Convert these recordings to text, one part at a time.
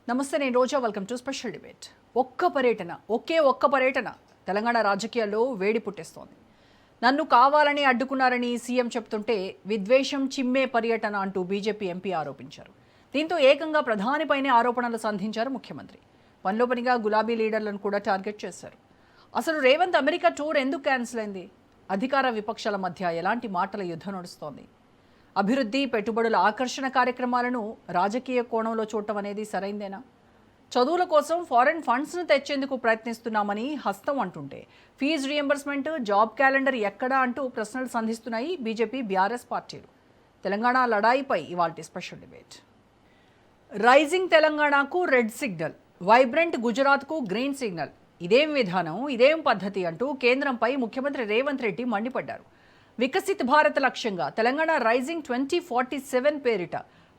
నమస్తే, నేను Roja. Welcome to special debate. ఒక్క పర్యటన తెలంగాణ రాజకీయాల్లో వేడి పుట్టిస్తోంది. నన్ను కావాలని అడ్డుకున్నారని సీఎం చెప్తుంటే విద్వేషం చిమ్మే పర్యటన అంటూ బీజేపీ ఎంపీ ఆరోపించారు. దీంతో ఏకంగా ప్రధానిపైనే ఆరోపణలు సంధించారు ముఖ్యమంత్రి. పనిలో పనిగా గులాబీ లీడర్లను కూడా టార్గెట్ చేశారు. అసలు రేవంత్ అమెరికా టూర్ ఎందుకు క్యాన్సిల్ అయింది? అధికార విపక్షాల మధ్య ఎలాంటి మాటల యుద్ధం నడుస్తోంది? అభివృద్ధి, పెట్టుబడుల ఆకర్షణ కార్యక్రమాలను రాజకీయ కోణంలో చూడటం అనేది సరైందేనా? చదువుల కోసం ఫారెన్ ఫండ్స్ను తెచ్చేందుకు ప్రయత్నిస్తున్నామని హస్తం అంటుంటే ఫీజు రియంబర్స్మెంట్, జాబ్ క్యాలెండర్ ఎక్కడా అంటూ ప్రశ్నలు సంధిస్తున్నాయి బీజేపీ, బీఆర్ఎస్ పార్టీలు. తెలంగాణ లడాయిపై ఇవాల్టి స్పెషల్ డిబేట్. రైజింగ్ తెలంగాణకు రెడ్ సిగ్నల్, వైబ్రెంట్ గుజరాత్కు గ్రీన్ సిగ్నల్. ఇదేం విధానం, ఇదేం పద్ధతి అంటూ కేంద్రంపై ముఖ్యమంత్రి రేవంత్ రెడ్డి మండిపడ్డారు. వికసిత్ భారత్ లక్ష్యంగా తెలంగాణ రైజింగ్ 2047 పేరిట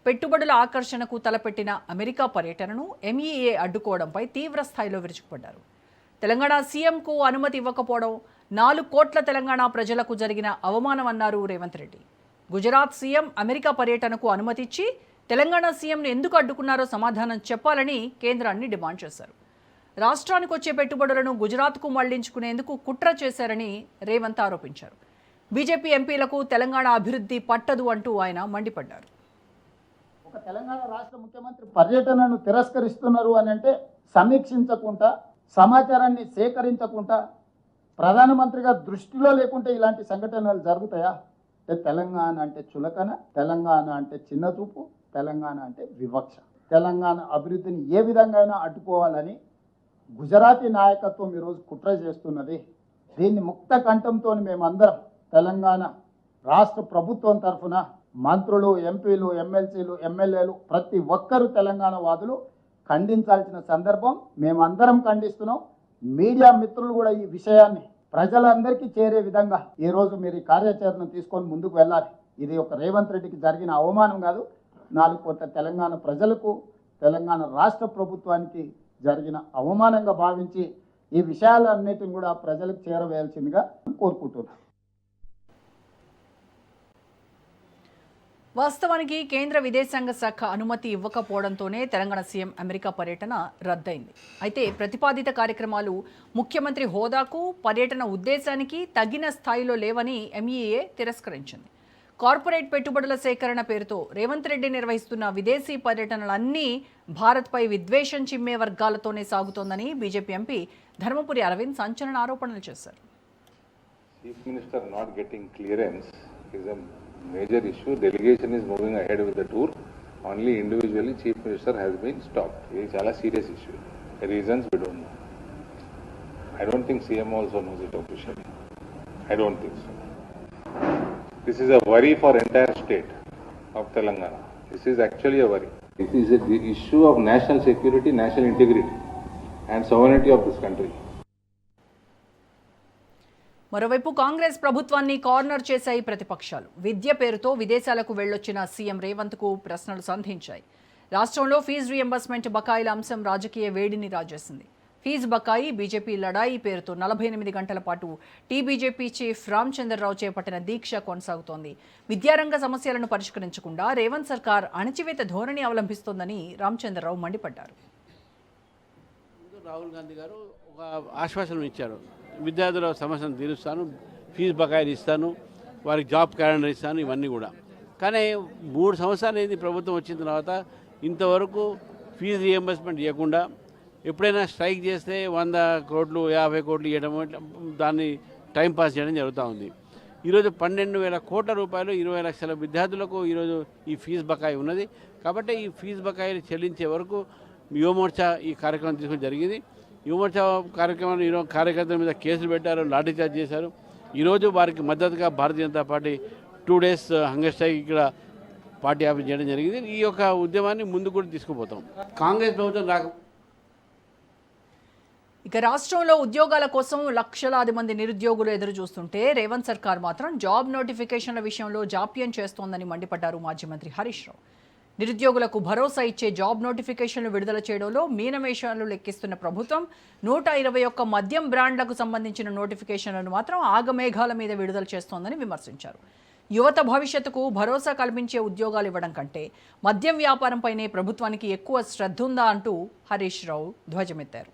పెట్టుబడుల ఆకర్షణకు తలపెట్టిన అమెరికా పర్యటనను ఎంఈఏ అడ్డుకోవడంపై తీవ్ర స్థాయిలో విరుచుకుపడ్డారు. తెలంగాణ సీఎంకు అనుమతి ఇవ్వకపోవడం 4 కోట్ల తెలంగాణ ప్రజలకు జరిగిన అవమానం అన్నారు రేవంత్ రెడ్డి. గుజరాత్ సీఎం అమెరికా పర్యటనకు అనుమతి ఇచ్చి తెలంగాణ సీఎంను ఎందుకు అడ్డుకున్నారో సమాధానం చెప్పాలని కేంద్రాన్ని డిమాండ్ చేశారు. రాష్ట్రానికి వచ్చే పెట్టుబడులను గుజరాత్కు మళ్లించుకునేందుకు కుట్ర చేశారని రేవంత్ ఆరోపించారు. బీజేపీ ఎంపీలకు తెలంగాణ అభివృద్ధి పట్టదు అంటూ ఆయన మండిపడ్డారు. ఒక తెలంగాణ రాష్ట్ర ముఖ్యమంత్రి పర్యటనను తిరస్కరిస్తున్నారు అని అంటే సమీక్షించకుండా, సమాచారాన్ని సేకరించకుండా, ప్రధానమంత్రిగా దృష్టిలో లేకుంటే ఇలాంటి సంఘటనలు జరుగుతాయా? తెలంగాణ అంటే చులకన, తెలంగాణ అంటే చిన్నచూపు, తెలంగాణ అంటే వివక్ష. తెలంగాణ అభివృద్ధిని ఏ విధంగా అడ్డుకోవాలని గుజరాతీ నాయకత్వం ఈరోజు కుట్ర చేస్తున్నది. దీన్ని ముక్త కంఠంతో మేమందరం తెలంగాణ రాష్ట్ర ప్రభుత్వం తరఫున మంత్రులు, ఎంపీలు, ఎమ్మెల్సీలు, ఎమ్మెల్యేలు ప్రతి ఒక్కరూ తెలంగాణ వాదులు ఖండించాల్సిన సందర్భం. మేమందరం ఖండిస్తున్నాం. మీడియా మిత్రులు కూడా ఈ విషయాన్ని ప్రజలందరికీ చేరే విధంగా ఈరోజు మీరు ఈ కార్యాచరణ తీసుకొని ముందుకు వెళ్ళాలి. ఇది ఒక రేవంత్ రెడ్డికి జరిగిన అవమానం కాదు, 4 కోట్ల తెలంగాణ ప్రజలకు, తెలంగాణ రాష్ట్ర ప్రభుత్వానికి జరిగిన అవమానంగా భావించి ఈ విషయాలన్నిటిని కూడా ప్రజలకు చేరవేయాల్సిందిగా కోరుకుంటున్నాను. వాస్తవానికి కేంద్ర విదేశాంగ శాఖ అనుమతి ఇవ్వకపోవడంతోనే తెలంగాణ సీఎం అమెరికా పర్యటన రద్దయింది. అయితే ప్రతిపాదిత కార్యక్రమాలు ముఖ్యమంత్రి హోదాకు, పర్యటన ఉద్దేశానికి తగిన స్థాయిలో లేవని ఎంఈఏ తిరస్కరించింది. కార్పొరేట్ పెట్టుబడుల సేకరణ పేరుతో రేవంత్ రెడ్డి నిర్వహిస్తున్న విదేశీ పర్యటనలన్నీ భారత్పై విద్వేషం చిమ్మే వర్గాలతోనే సాగుతోందని బీజేపీ ఎంపీ ధర్మపురి అరవింద్ సంచలన ఆరోపణలు చేశారు. Chief Minister not getting clearance is a major issue. Delegation is moving ahead with the tour. Only individually Chief Minister has been stopped. It is a serious issue. The reasons we don't know. I don't think CM also knows it officially. I don't think so. This is a worry for entire state of Telangana. This is actually a worry. This is the issue of national security, national integrity and sovereignty of this country. మరోవైపు కాంగ్రెస్ ప్రభుత్వాన్ని corner చేశాయి ప్రతిపక్షాలు. విద్య పేరుతో విదేశాలకు వెళ్లొచ్చిన CM రేవంత్కు ప్రశ్నలు సంధించాయి. రాష్ట్రంలో fee reimbursement బకాయిల అంశం రాజకీయ వేడిని రాజేసింది. ఫీజు బకాయి, బీజేపీ లడాయి పేరుతో 48 గంటల పాటు టీబీజేపీ చీఫ్ రామచంద్రరావు చేపట్టిన దీక్ష కొనసాగుతోంది. విద్యారంగ సమస్యలను పరిష్కరించకుండా రేవంత్ సర్కార్ అణచివేత ధోరణి అవలంబిస్తోందని రామచంద్రరావు మండిపడ్డారు. రాహుల్ గాంధీ గారు ఒక ఆశ్వాసన ఇచ్చారు, విద్యార్థుల సమస్యను తీరుస్తాను, ఫీజు బకాయిలు ఇస్తాను, వారికి జాబ్ క్యాలెండర్ ఇస్తాను, ఇవన్నీ కూడా. కానీ 3 సంవత్సరాలు అయింది ప్రభుత్వం వచ్చిన తర్వాత, ఇంతవరకు ఫీజు రియంబర్స్మెంట్ ఇవ్వకుండా, ఎప్పుడైనా స్ట్రైక్ చేస్తే 100 కోట్లు 50 కోట్లు ఇవ్వడం, దాన్ని టైంపాస్ చేయడం జరుగుతూ ఉంది. ఈరోజు 12,000 కోట్ల రూపాయలు 20 లక్షల విద్యార్థులకు ఈరోజు ఈ ఫీజు బకాయి ఉన్నది. కాబట్టి ఈ ఫీజు బకాయిలు చెల్లించే వరకు యువమోర్చా ఈ కార్యక్రమం తీసుకుని జరిగింది. యువమోర్చా కార్యక్రమాన్ని ఈరోజు కార్యకర్తల మీద కేసులు పెట్టారు, లాఠీచార్జ్ చేశారు. ఈరోజు వారికి మద్దతుగా Bharatiya Janata Party 2 days hunger strike ఇక్కడ పార్టీ ఆఫీస్ చేయడం జరిగింది. ఈ యొక్క ఉద్యమాన్ని ముందు కూడా తీసుకుపోతాం. కాంగ్రెస్ ప్రభుత్వం ఇక రాష్ట్రంలో ఉద్యోగాల కోసం లక్షలాది మంది నిరుద్యోగులు ఎదురు చూస్తుంటే రేవంత్ సర్కార్ మాత్రం జాబ్ నోటిఫికేషన్ల విషయంలో జాప్యం చేస్తోందని మండిపడ్డారు మాజీ మంత్రి హరీష్ రావు. నిరుద్యోగులకు భరోసా ఇచ్చే జాబ్ నోటిఫికేషన్లు విడుదల చేయడంలో మీనమేషాలు లెక్కిస్తున్న ప్రభుత్వం 121 మద్యం బ్రాండ్లకు సంబంధించిన నోటిఫికేషన్లను మాత్రం ఆగమేఘాల మీద విడుదల చేస్తోందని విమర్శించారు. యువత భవిష్యత్తుకు భరోసా కల్పించే ఉద్యోగాలు ఇవ్వడం కంటే మద్యం వ్యాపారంపైనే ప్రభుత్వానికి ఎక్కువ శ్రద్ధ ఉందా అంటూ హరీష్ రావు ధ్వజమెత్తారు.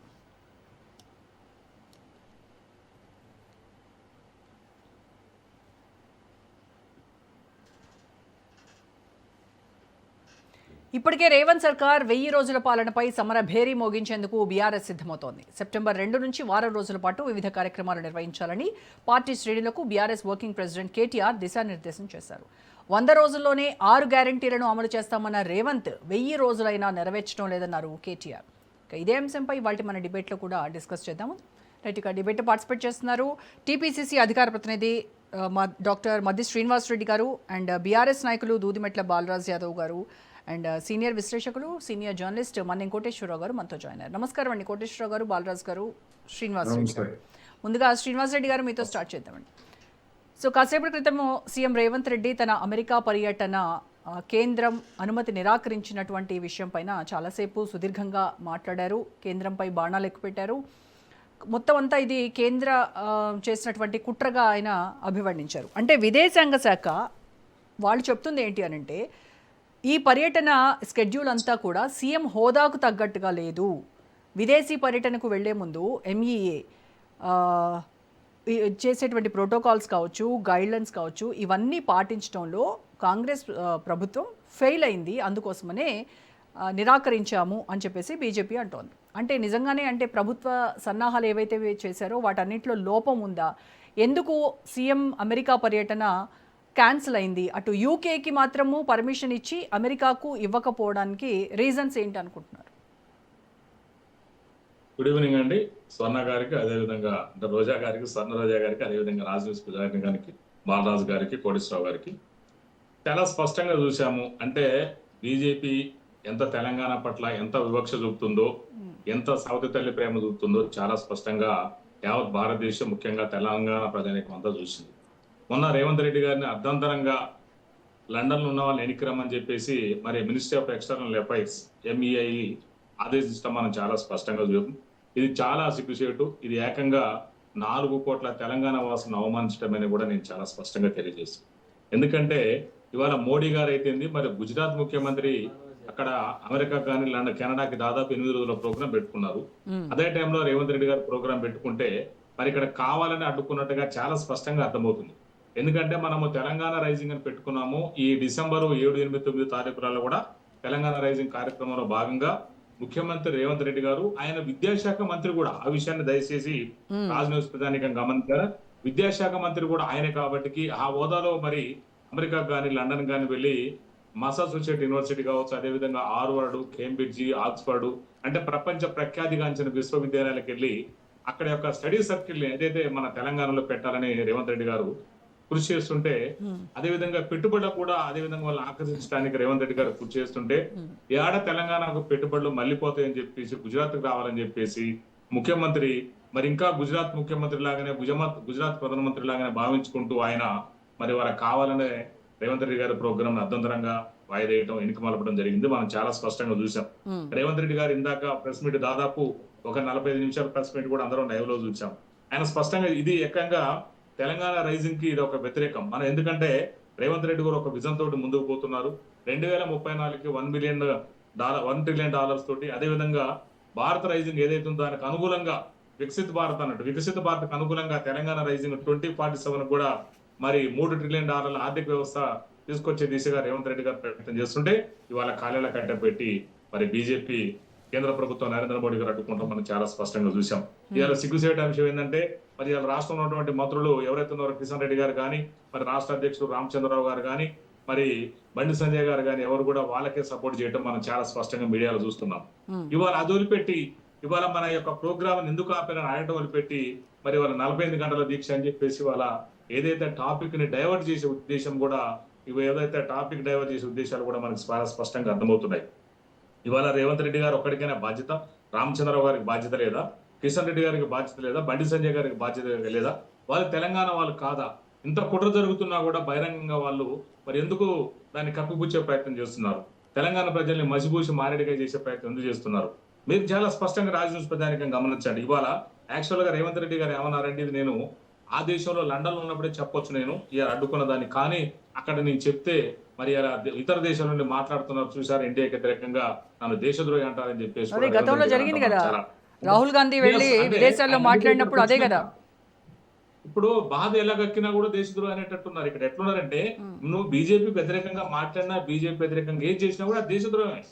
ఇప్పటికే రేవంత్ సర్కార్ 1000 రోజుల పాలనపై సమర భేరీ మోగించేందుకు బీఆర్ఎస్ సిద్ధమవుతోంది. సెప్టెంబర్ 2 నుంచి వారం రోజుల పాటు వివిధ కార్యక్రమాలు నిర్వహించాలని పార్టీ శ్రేణులకు బీఆర్ఎస్ వర్కింగ్ ప్రెసిడెంట్ కేటీఆర్ దిశానిర్దేశం చేశారు. 100 రోజుల్లోనే 6 గ్యారంటీలను అమలు చేస్తామన్న రేవంత్ 1000 రోజులైనా నెరవేర్చడం లేదన్నారు కేటీఆర్. ఇదే అంశంపై ఇవాళ మన డిబేట్లో కూడా డిస్కస్ చేద్దాము. రైట్, ఇక డిబేట్ పార్టిసిపేట్ చేస్తున్నారు టీపీసీసీ అధికార ప్రతినిధి డాక్టర్ మద్ది శ్రీనివాస్ రెడ్డి గారు అండ్ బీఆర్ఎస్ నాయకులు దూదిమెట్ల బాలరాజ్ యాదవ్ గారు అండ్ సీనియర్ విశ్లేషకులు సీనియర్ జర్నలిస్ట్ మన్నెం కోటేశ్వరరావు గారు మనతో జాయిన్ అయ్యారు. నమస్కారం అండి కోటేశ్వరరావు గారు, బాలరాజ్ గారు, శ్రీనివాస్ రెడ్డి గారు. ముందుగా శ్రీనివాస్ రెడ్డి గారు మీతో స్టార్ట్ చేద్దామండి. సో కాసేపటి క్రితం సీఎం రేవంత్ రెడ్డి తన అమెరికా పర్యటన కేంద్రం అనుమతి నిరాకరించినటువంటి విషయం పైన చాలాసేపు సుదీర్ఘంగా మాట్లాడారు. కేంద్రంపై బాణాలు ఎక్కుపెట్టారు. మొత్తం అంతా ఇది కేంద్ర చేసినటువంటి కుట్రగా ఆయన అభివర్ణించారు. అంటే విదేశాంగ శాఖ వాళ్ళు చెప్తుంది ఏంటి అని అంటే, ఈ పర్యటన స్కెడ్యూల్ అంతా కూడా సీఎం హోదాకు తగ్గట్టుగా లేదు. విదేశీ పర్యటనకు వెళ్లే ముందు ఎంఈఏ చేసేటువంటి ప్రోటోకాల్స్ కావచ్చు, గైడ్లైన్స్ కావచ్చు, ఇవన్నీ పాటించడంలో కాంగ్రెస్ ప్రభుత్వం ఫెయిల్ అయింది, అందుకోసమనే నిరాకరించాము అని చెప్పేసి బీజేపీ అంటోంది. అంటే నిజంగానే అంటే ప్రభుత్వ సన్నాహాలు ఏవైతే చేశారో వాటన్నిటిలో లోపం ఉందా? ఎందుకు సీఎం అమెరికా పర్యటన క్యాన్సిల్ అయింది? అటు యూకేకి మాత్రము పర్మిషన్ ఇచ్చి అమెరికాకు ఇవ్వకపోవడానికి రీజన్స్ ఏంటి అనుకుంటున్నారు? గుడ్ ఈవినింగ్ అండి స్వర్ణ గారికి, అదేవిధంగా అంటే రోజా గారికి, స్వర్ణ రోజా గారికి, అదేవిధంగా రాజు గారికి, బాలరాజు గారికి, కోటేశ్వరరావు గారికి. చాలా స్పష్టంగా చూసాము. అంటే బీజేపీ ఎంత తెలంగాణ పట్ల ఎంత వివక్ష చూపుతుందో, ఎంత సవతి తల్లి ప్రేమ చూపుతుందో చాలా స్పష్టంగా యావత్ భారతదేశం, ముఖ్యంగా తెలంగాణ ప్రజానీకం అంతా చూసింది. మొన్న రేవంత్ రెడ్డి గారిని అర్ధంతరంగా లండన్లో ఉన్న వాళ్ళని ఎన్నికరమ్మని చెప్పేసి మరి ministry of external affairs MEA ఆదేశిస్తాం మనం చాలా స్పష్టంగా చూసాం. ఇది చాలా సిగ్గుచేటు. ఇది ఏకంగా 4 కోట్ల తెలంగాణ వాసులను అవమానించడమని కూడా నేను చాలా స్పష్టంగా తెలియజేస్తాను. ఎందుకంటే ఇవాళ మోడీ గారు అయితేంది, మరి గుజరాత్ ముఖ్యమంత్రి అక్కడ అమెరికా కానీ లండన్ కెనడాకి దాదాపు 8 రోజుల ప్రోగ్రాం పెట్టుకున్నారు. అదే టైంలో రేవంత్ రెడ్డి గారు ప్రోగ్రాం పెట్టుకుంటే మరి ఇక్కడ కావాలని అడ్డుకున్నట్టుగా చాలా స్పష్టంగా అర్థమవుతుంది. ఎందుకంటే మనము తెలంగాణ రైజింగ్ అని పెట్టుకున్నాము. ఈ డిసెంబర్ 7, 8, 9 తారీఖులలో కూడా తెలంగాణ రైజింగ్ కార్యక్రమంలో భాగంగా ముఖ్యమంత్రి రేవంత్ రెడ్డి గారు, ఆయన విద్యాశాఖ మంత్రి కూడా, ఆ విషయాన్ని దయచేసి రాజ్ న్యూస్ ప్రధానికంగా గమనించారు. విద్యాశాఖ మంత్రి కూడా ఆయనే కాబట్టి ఆ హోదాలో మరి అమెరికా కానీ లండన్ కానీ వెళ్ళి మసాచుసెట్స్ యూనివర్సిటీ కావచ్చు, అదేవిధంగా హార్వర్డ్, కేంబ్రిడ్జి, ఆక్స్ఫర్డ్ అంటే ప్రపంచ ప్రఖ్యాతిగాంచిన విశ్వవిద్యాలయాలకు వెళ్ళి అక్కడ యొక్క స్టడీ సర్కిల్ ఏదైతే మన తెలంగాణలో పెట్టాలని రేవంత్ రెడ్డి గారు కృషి చేస్తుంటే, అదేవిధంగా పెట్టుబడులు కూడా అదేవిధంగా వాళ్ళని ఆకర్షించడానికి రేవంత్ రెడ్డి గారు కృషి చేస్తుంటే, ఏడ తెలంగాణకు పెట్టుబడులు మళ్ళీపోతాయని చెప్పేసి గుజరాత్ రావాలని చెప్పేసి ముఖ్యమంత్రి మరి ఇంకా గుజరాత్ ముఖ్యమంత్రి లాగానే గుజరాత్ ప్రధానమంత్రి లాగానే భావించుకుంటూ ఆయన మరి వాళ్ళకి కావాలనే రేవంత్ రెడ్డి గారి ప్రోగ్రామ్ అర్థంతరంగా వాయిదేయడం, ఎన్నిక మలపడం జరిగింది. మనం చాలా స్పష్టంగా చూసాం. రేవంత్ రెడ్డి గారు ఇందాక ప్రెస్ మీట్ దాదాపు ఒక 45 నిమిషాల ప్రెస్ మీట్ కూడా అందరం లైవ్ లో చూసాం. ఆయన స్పష్టంగా ఇది ఏకంగా తెలంగాణ రైజింగ్ కి ఇది ఒక వ్యతిరేకం. మనం ఎందుకంటే రేవంత్ రెడ్డి గారు ఒక విజన్ తోటి ముందుకు పోతున్నారు. 2034కి $1 ట్రిలియన్ తోటి, అదేవిధంగా భారత రైజింగ్ ఏదైతే ఉందో దానికి అనుకూలంగా వికసిత భారత్ అన్నట్టు, వికసిత భారత్ అనుకూలంగా తెలంగాణ రైజింగ్ 2047 కూడా మరి $3 ట్రిలియన్ ఆర్థిక వ్యవస్థ తీసుకొచ్చే దిశగా రేవంత్ రెడ్డి గారు ప్రయత్నం చేస్తుంటే, ఇవాళ ఖాళీల కట్ట పెట్టి మరి బీజేపీ కేంద్ర ప్రభుత్వం నరేంద్ర మోడీ గారు అడ్డుకుంటాం మనం చాలా స్పష్టంగా చూసాం. ఇవాళ సిగ్గుసేట అంశం ఏంటంటే, మరి ఇవాళ రాష్ట్రంలో ఉన్నటువంటి మంత్రులు ఎవరైతే ఉన్నారో కిషన్ రెడ్డి గారు కానీ, మరి రాష్ట్ర అధ్యక్షుడు రామచంద్రరావు గారు కానీ, మరి బండి సంజయ్ గారు కానీ ఎవరు కూడా వాళ్ళకే సపోర్ట్ చేయడం మనం చాలా స్పష్టంగా మీడియాలో చూస్తున్నాం. ఇవాళ అది వదిలిపెట్టి ఇవాళ మన యొక్క ప్రోగ్రామ్ ఎందుకు ఆపారని అడగటం వదిలిపెట్టి మరి వాళ్ళ 48 గంటల దీక్ష అని చెప్పేసి వాళ్ళ ఏదైతే టాపిక్ ని డైవర్ట్ చేసే ఉద్దేశం కూడా, ఏదైతే టాపిక్ డైవర్ట్ చేసే ఉద్దేశాలు కూడా మనకు స్పష్టంగా అర్థమవుతున్నాయి. ఇవాళ రేవంత్ రెడ్డి గారు ఒక్కడికైనా బాధ్యత, రామచంద్రరావు గారికి బాధ్యత లేదా, కిషన్ రెడ్డి గారికి బాధ్యత లేదా, బండి సంజయ్ గారికి బాధ్యత లేదా? వాళ్ళు తెలంగాణ వాళ్ళు కాదా? ఇంత కుట్ర జరుగుతున్నా కూడా బహిరంగంగా వాళ్ళు మరి ఎందుకు దాన్ని కప్పిపుచ్చే ప్రయత్నం చేస్తున్నారు? తెలంగాణ ప్రజల్ని మసిబూసి మారేడుగా చేసే ప్రయత్నం ఎందుకు చేస్తున్నారు? మీరు చాలా స్పష్టంగా రాజనీతి ప్రధానికంగా గమనించండి. ఇవాళ యాక్చువల్ గా రేవంత్ రెడ్డి గారు ఏమన్నారంటే, ఇది నేను ఆ దేశంలో లండన్ లో ఉన్నప్పుడే చెప్పొచ్చు, నేను అడ్డుకున్న దాన్ని, కానీ అక్కడ నేను చెప్తే మరి అలా ఇతర దేశాల నుండి మాట్లాడుతున్నారు, చూసారు ఇండియాకి వ్యతిరేకంగా నన్ను దేశద్రోహి అంటారని చెప్పేసి అదే కూడా గతంలో రేవంత్ రెడ్డి జరిగింది అంటున్నారు కదా, చాలా. రాహుల్ గాంధీ వెళ్ళి Yes, అంటే విదేశాల్లో ఆయన మాట్లాడినప్పుడు అదే ఇక్కడికి కదా. ఇప్పుడు బాధ ఎలా గక్కినా కూడా దేశద్రోహి అనేటట్టున్నారు. ఇక్కడ ఎట్లున్నారంటే నువ్వు బీజేపీ వ్యతిరేకంగా మాట్లాడినా, బీజేపీ వ్యతిరేకంగా ఏం చేసినా కూడా దేశద్రోహమే.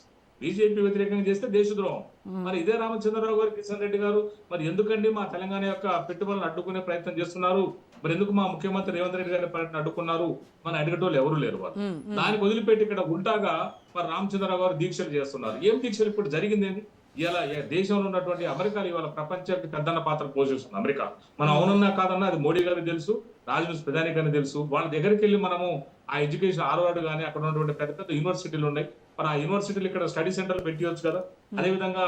బీజేపీ వ్యతిరేకంగా చేస్తే దేశద్రోహం. మరి ఇదే రామచంద్రరావు గారు, కిషన్ రెడ్డి గారు మరి ఎందుకండి మా తెలంగాణ యొక్క పెట్టుబడులను అడ్డుకునే ప్రయత్నం చేస్తున్నారు, మరి ఎందుకు మా ముఖ్యమంత్రి రేవంత్ రెడ్డి గారి పర్యటన అడ్డుకున్నారు, మన అడిగేటోళ్ళు ఎవరు లేరు. వాళ్ళు దానికి వదిలిపెట్టి ఇక్కడ ఉల్టాగా మరి రామచంద్రరావు గారు దీక్షలు చేస్తున్నారు. ఏం దీక్షలు ఇప్పుడు జరిగింది ఏంది? ఇలా దేశంలో ఉన్నటువంటి అమెరికాలో ఇవాళ ప్రపంచానికి పెద్దన్న పాత్ర పోషిస్తుంది అమెరికా. మనం అవునన్నా కాదన్నా అది మోడీ గారికి తెలుసు, రాజనీతి ప్రధాని గారికి తెలుసు. వాళ్ళ దగ్గరికి వెళ్ళి మనము ఆ ఎడ్యుకేషన్ హార్వర్డ్ కానీ అక్కడ ఉన్నటువంటి పెద్ద పెద్ద యూనివర్సిటీలు ఉన్నాయి, మరి ఆ యూనివర్సిటీలు ఇక్కడ స్టడీ సెంటర్లు పెట్టియొచ్చు కదా. అదేవిధంగా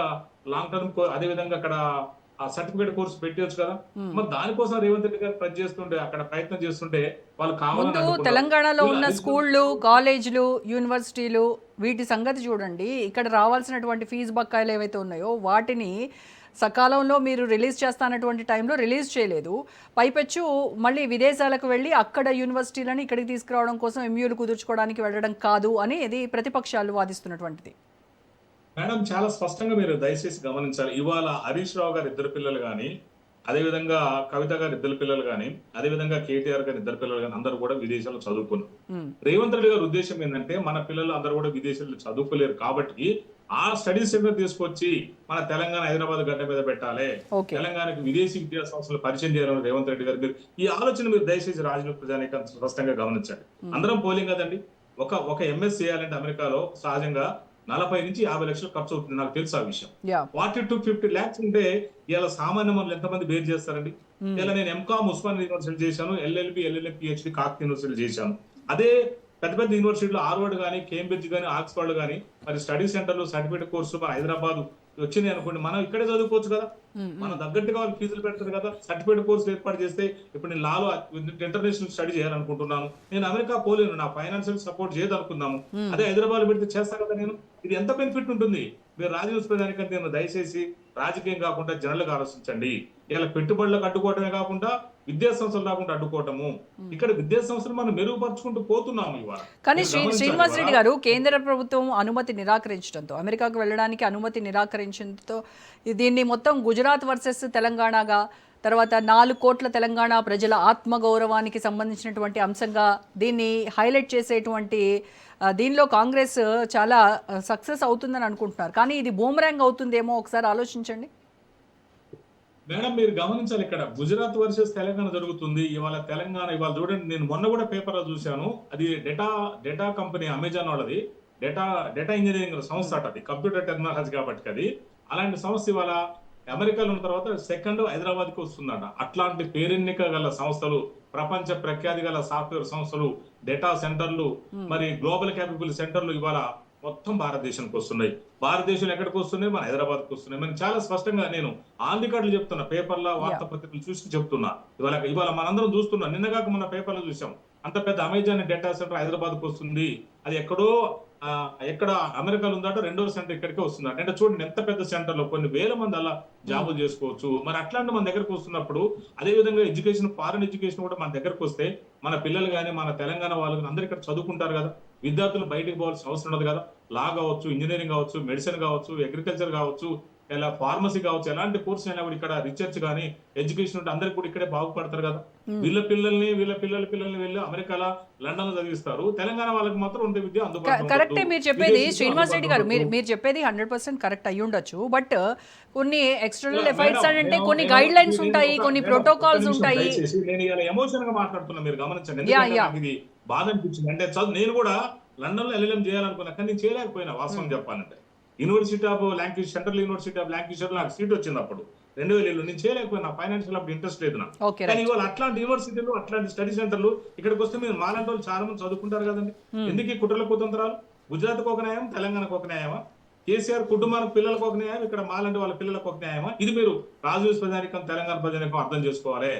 లాంగ్ టర్మ్ అదేవిధంగా అక్కడ ఆ సర్టిఫికేట్ కోర్సు పెట్టవచ్చు కదా. మరి దానికోసం రేవంత్ రెడ్డి గారు చేస్తుంటే అక్కడ ప్రయత్నం చేస్తుంటే వాళ్ళు ముందు కావాలని తెలంగాణలో ఉన్న స్కూళ్ళు, కాలేజీలు, యూనివర్సిటీలు వీటి సంగతి చూడండి. ఇక్కడ రావాల్సినటువంటి ఫీజు బకాయిలు ఏవైతే ఉన్నాయో వాటిని సకాలంలో మీరు రిలీజ్ చేస్తానటువంటి టైంలో రిలీజ్ చేయలేదు. పైపెచ్చు మళ్ళీ విదేశాలకు వెళ్ళి అక్కడ యూనివర్సిటీలను ఇక్కడికి తీసుకురావడం కోసం ఎంయూలు కుదుర్చుకోవడానికి వెళ్ళడం కాదు అని ఇది ప్రతిపక్షాలు వాదిస్తున్నటువంటిది. మేడం చాలా స్పష్టంగా మీరు దయచేసి గమనించాలి. ఇవాళ హరీష్ రావు గారి ఇద్దరు పిల్లలు కానీ, అదేవిధంగా కవిత గారి ఇద్దరు పిల్లలు కానీ, అదేవిధంగా కేటీఆర్ గారి ఇద్దరు పిల్లలు కానీ అందరూ కూడా విదేశాల్లో చదువుకున్నారు. రేవంత్ రెడ్డి గారి ఉద్దేశం ఏంటంటే మన పిల్లలు అందరూ కూడా విదేశాల్లో చదువుకోలేరు కాబట్టి ఆ స్టడీ సెంటర్ తీసుకొచ్చి మన తెలంగాణ హైదరాబాద్ గడ్డ మీద పెట్టాలి, తెలంగాణకి విదేశీ విద్యా సంస్థలు పరిచయం చేయాలని రేవంత్ రెడ్డి గారు ఈ ఆలోచన మీరు దయచేసి రాజనీతి ప్రజానికి స్పష్టంగా గమనించండి. అందరం పోలింగ్ కదండి. ఒక ఎంఎస్ చేయాలంటే అమెరికాలో సహజంగా 40 నుంచి 50 లక్షలు ఖర్చు అవుతుంది. నాకు తెలుసు ఆ విషయం. 40 to 50 lakhs ఉంటే ఇలా సామాన్య మనలు ఎంతమంది బేర్ చేస్తారండి? ఇలా నేను ఎంకామ్ ఉస్మాన్ యూనివర్సిటీ చేశాను, ఎల్ఎల్బి పిహెచ్డి కాకతీయ యూనివర్సిటీ చేశాను. అదే పెద్ద పెద్ద యూనివర్సిటీలో హార్వర్డ్ కానీ, కేంబ్రిడ్జ్ కానీ, ఆక్స్ఫర్డ్ కానీ మరి స్టడీ సెంటర్లు సర్టిఫికేట్ కోర్సు మన హైదరాబాద్ వచ్చింది అనుకోండి, మనం ఇక్కడే చదువుకోవచ్చు కదా. మనం తగ్గట్టుగా వాళ్ళు ఫీజులు పెడతారు కదా. సర్టిఫికేట్ కోర్సులు ఏర్పాటు చేస్తే ఇప్పుడు నేను లాలో ఇంటర్నేషనల్ స్టడీ చేయాలనుకుంటున్నాను, నేను అమెరికా పోలేను, నా ఫైనాన్షియల్ సపోర్ట్ చేయదనుకుందాము, అదే హైదరాబాద్ పెడితే చేస్తా కదా నేను. ఇది ఎంత బెనిఫిట్ ఉంటుంది? మీరు రాజనీతి ప్రధానికంటే నేను దయచేసి రాజకీయం కాకుండా జనరల్గా ఆలోచించండి. ఇలా పెట్టుబడులకు అడ్డుకోవటమే కాకుండా విద్యా సంస్థలు రాకుండా అడ్డుకోవటము. ఇక్కడ విద్యా సంస్థలు మనం మెరుగుపరుచుకుంటూ పోతున్నాము ఇవాళ. కానీ శ్రీనివాస్ రెడ్డి గారు, కేంద్ర ప్రభుత్వం అనుమతి నిరాకరించడంతో, అమెరికాకు వెళ్ళడానికి అనుమతి నిరాకరించడంతో దీన్ని మొత్తం గుజరాత్ వర్సెస్ తెలంగాణగా, తర్వాత 4 కోట్ల తెలంగాణ ప్రజల ఆత్మగౌరవానికి సంబంధించినటువంటి అంశంగా దీన్ని హైలైట్ చేసేటువంటి దీనిలో కాంగ్రెస్ చాలా సక్సెస్ అవుతుందని అనుకుంటున్నారు. కానీ ఇది బూమరాంగ్ అవుతుందేమో ఒకసారి ఆలోచించండి. మేడం మీరు గమనించాలి, ఇక్కడ గుజరాత్ వర్సెస్ తెలంగాణ జరుగుతుంది. ఇవాళ తెలంగాణ ఇవాళ చూడండి, నేను మొన్న కూడా పేపర్ లో చూశాను, అది డేటా కంపెనీ అమెజాన్ వాళ్ళది డేటా ఇంజనీరింగ్ సంస్థ అట, అది కంప్యూటర్ టెక్నాలజీ కాబట్టి అది. అలాంటి సంస్థ ఇవాళ అమెరికాలో ఉన్న తర్వాత సెకండ్ హైదరాబాద్ కి వస్తుందట. అట్లాంటి పేరెన్నిక గల సంస్థలు, ప్రపంచ ప్రఖ్యాతి గల సాఫ్ట్వేర్ సంస్థలు, డేటా సెంటర్లు, మరి గ్లోబల్ క్యాపబుల్ సెంటర్లు ఇవాళ మొత్తం భారతదేశానికి వస్తున్నాయి. భారతదేశంలో ఎక్కడికి వస్తున్నాయి? మన హైదరాబాద్కి వస్తున్నాయి. మనం చాలా స్పష్టంగా నేను ఆన్ రికార్డులు చెప్తున్నా, పేపర్ల వార్తాపత్రికలు చూసి చెప్తున్నా. ఇవాళ మనందరం చూస్తున్నాం. నిన్నగాక మన పేపర్లో చూసాం, అంత పెద్ద అమెజాన్ డేటా సెంటర్ హైదరాబాద్కి వస్తుంది. అది ఎక్కడ అమెరికాలో ఉందట, 2వ సెంటర్ ఇక్కడికే వస్తుంది అంటే చూడండి ఎంత పెద్ద సెంటర్ లో కొన్ని వేల మంది అలా జాబులు చేసుకోవచ్చు. మరి అట్లాంటి మన దగ్గరకు వస్తున్నప్పుడు అదే విధంగా ఎడ్యుకేషన్, ఫారెన్ ఎడ్యుకేషన్ కూడా మన దగ్గరకు వస్తే మన పిల్లలు కానీ, మన తెలంగాణ వాళ్ళు కానీ అందరు ఇక్కడ చదువుకుంటారు కదా. విద్యార్థులు బయటకు పోవాల్సిన అవసరం ఉండదు కదా. లా కావచ్చు, ఇంజనీరింగ్ కావచ్చు, మెడిసిన్ కావచ్చు, అగ్రికల్చర్ కావచ్చు, ఇలా ఫార్మసీ కావచ్చు, ఎలాంటి కోర్స్ అయినా కూడా ఇక్కడ రీసెర్చ్ కానీ ఎడ్యుకేషన్ ఉంటే అందరికి కూడా ఇక్కడే బాగుపడతారు కదా. వీళ్ళ పిల్లల్ని వెళ్ళి అమెరికాలో, లండన్ లో చదివిస్తారు. తెలంగాణ వాళ్ళకి మాత్రం ఉండే విద్య అందుబాటులో. కరెక్టే మీరు చెప్పేది శ్రీనివాస్ రెడ్డి గారు, మీరు చెప్పేది 100% కరెక్ట్ అయ్యి ఉండొచ్చు. బట్ కొన్ని ఎక్స్టర్నల్ ఎఫైర్స్ అంటే కొన్ని గైడ్ లైన్స్ ఉంటాయి, కొన్ని ప్రోటోకాల్స్ ఉంటాయి. నేను ఇలా ఎమోషన్ గా మాట్లాడుతున్నా, మీరు గమనించండి. ఇది బాధ అనిపించింది. అంటే నేను కూడా లండన్ లో ఎల్ఎల్ఎం చేయాలనుకున్నా, కానీ నేను చేయలేకపోయినా వాస్తవం చెప్పాలంటే. University of Lancashire, central university of Lancashire నాకు సీట్ వచ్చింది అప్పుడు 2007. నేను చేయలేకపోయినా, ఫైనాన్షియల్ అప్పుడు ఇంట్రెస్ట్ లేదు నాకు. కానీ ఇవాళ అట్లాంటి యూనివర్సిటీలు, అట్లాంటి స్టడీ సెంటర్లు ఇక్కడికి వస్తే మీరు మాలాంటి వాళ్ళు చాలా మంది చదువుకుంటారు కదండి. ఎందుకు ఈ కుట్రల కుతంత్రాలు? గుజరాత్కి ఒక న్యాయం, తెలంగాణకు ఒక న్యాయమా? కేసీఆర్ కుటుంబానికి పిల్లలకు ఒక న్యాయం, ఇక్కడ మాలాంటి వాళ్ళ పిల్లలకు ఒక న్యాయమా? ఇది మీరు రాజకీయ ప్రజానికం, తెలంగాణ ప్రజానికం అర్థం చేసుకోవాలి.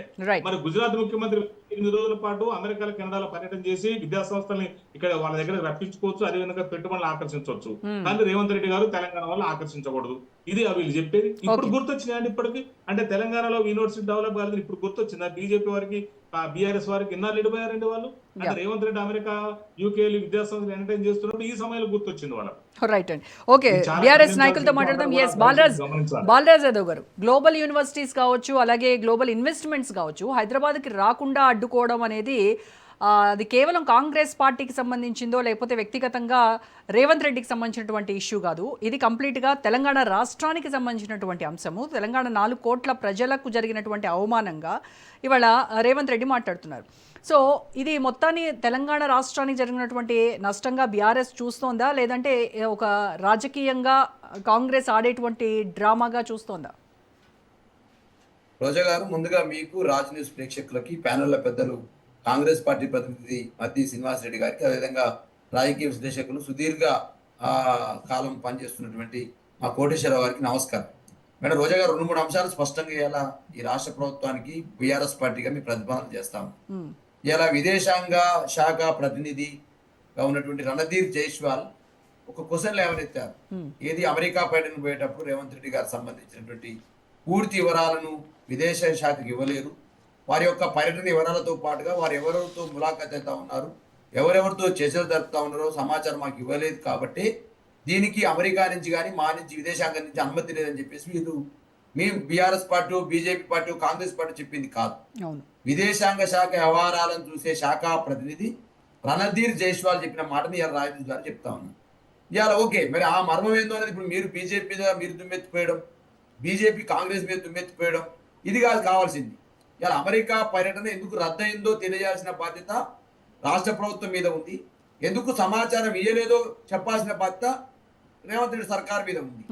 మరి గుజరాత్ ముఖ్యమంత్రి 8 రోజుల పాటు అమెరికా కెనడాలో పర్యటన చేసి విద్యా సంస్థల్ని ఇక్కడ వాళ్ళ దగ్గర రప్పించుకోవచ్చు, అదేవిధంగా పెట్టుబడులు ఆకర్షించవచ్చు. కానీ రేవంత్ రెడ్డి గారు తెలంగాణ వాళ్ళు ఆకర్షించకూడదు. ఇది వీళ్ళు చెప్పేది. ఇప్పుడు గుర్తొచ్చినాయండి ఇప్పటికి, అంటే తెలంగాణలో యూనివర్సిటీ డెవలప్ కాలేదు ఇప్పుడు గుర్తొచ్చిందా? బీజేపీ వారికి బీఆర్ఎస్ వారికి ఇన్నాళ్ళు ఎడిపోయారండి వాళ్ళు. అంటే రేవంత్ రెడ్డి అమెరికా యూకే విద్యా సంస్థలు ఎంటర్టైన్ చేస్తున్నప్పుడు ఈ సమయంలో గుర్తొచ్చింది వాళ్ళకి. రైట్ అండి. ఓకే, బీఆర్ఎస్ నాయకులతో మాట్లాడదాం. ఎస్, బాలరాజ్ యాదవ్ గారు, గ్లోబల్ యూనివర్సిటీస్ కావచ్చు, అలాగే గ్లోబల్ ఇన్వెస్ట్మెంట్స్ కావచ్చు, హైదరాబాద్కి రాకుండా అడ్డుకోవడం అనేది అది కేవలం కాంగ్రెస్ పార్టీకి సంబంధించిందో లేకపోతే వ్యక్తిగతంగా రేవంత్ రెడ్డికి సంబంధించినటువంటి ఇష్యూ కాదు. ఇది కంప్లీట్గా తెలంగాణ రాష్ట్రానికి సంబంధించినటువంటి అంశము. తెలంగాణ 4 కోట్ల ప్రజలకు జరిగినటువంటి అవమానంగా ఇవాళ రేవంత్ రెడ్డి మాట్లాడుతున్నారు. సో ఇది మొత్తాన్ని తెలంగాణ రాష్ట్రానికి జరిగినటువంటి నష్టంగా బీఆర్ఎస్ చూస్తోందా, లేదంటే ఒక రాజకీయంగా కాంగ్రెస్ ఆడేటువంటి డ్రామాగా చూస్తోందా? రోజా గారు, ముందుగా మీకు రాజ్ న్యూస్ ప్రేక్షకులకి, ప్యానెల్ల పెద్దలు, కాంగ్రెస్ పార్టీ ప్రతినిధి మద్ది శ్రీనివాస్ రెడ్డి గారికి, అదేవిధంగా రాజకీయ విశ్లేషకులు సుదీర్ఘ కాలం పనిచేస్తున్నటువంటి మా కోటేశ్వరరావు గారికి నమస్కారం. మేడం, రోజా గారు 2-3 అంశాలు స్పష్టంగా ఇలా ఈ రాష్ట్ర ప్రభుత్వానికి బీఆర్ఎస్ పార్టీగా మేము ప్రతిపాదన చేస్తాము. ఇలా విదేశాంగ శాఖ ప్రతినిధిగా ఉన్నటువంటి రణధీర్ జైస్వాల్ ఒక క్వశ్చన్ లేవనెత్తారు. ఏది అమెరికా పర్యటన పోయేటప్పుడు రేవంత్ రెడ్డి గారు సంబంధించినటువంటి పూర్తి వివరాలను విదేశాంగ శాఖకి ఇవ్వలేరు. వారి యొక్క పర్యటన వివరాలతో పాటుగా వారు ఎవరెవరితో ములాఖాత్ అవుతా ఉన్నారు, ఎవరెవరితో చర్చలు జరుపుతా ఉన్నారో సమాచారం మాకు ఇవ్వలేదు. కాబట్టి దీనికి అమెరికా నుంచి కానీ మా నుంచి విదేశాంగం నుంచి అనుమతి లేదని చెప్పేసి వీళ్ళు మేము BRS party, BJP party, Congress party చెప్పింది కాదు. విదేశాంగ శాఖ వ్యవహారాలను చూసే శాఖ ప్రతినిధి రణధీర్ జైస్వాల్ చెప్పిన మాటని ఇలా రాజు గారు చెప్తా ఉన్నారు. ఇవాళ ఓకే, మరి ఆ మర్మం ఏందో అనేది ఇప్పుడు మీరు బీజేపీ మీద మీరు దుమ్మెత్తిపోయడం, బీజేపీ కాంగ్రెస్ మీద దుమ్మెత్తిపోయడం ఇది కాదు కావాల్సింది. ఇలా అమెరికా పర్యటన ఎందుకు రద్దయిందో తెలియాల్సిన బాధ్యత రాష్ట్ర ప్రభుత్వం మీద ఉంది. ఎందుకు సమాచారం ఇయ్యలేదో చెప్పాల్సిన బాధ్యత రేవంత్ రెడ్డి సర్కార్ మీద ఉంది.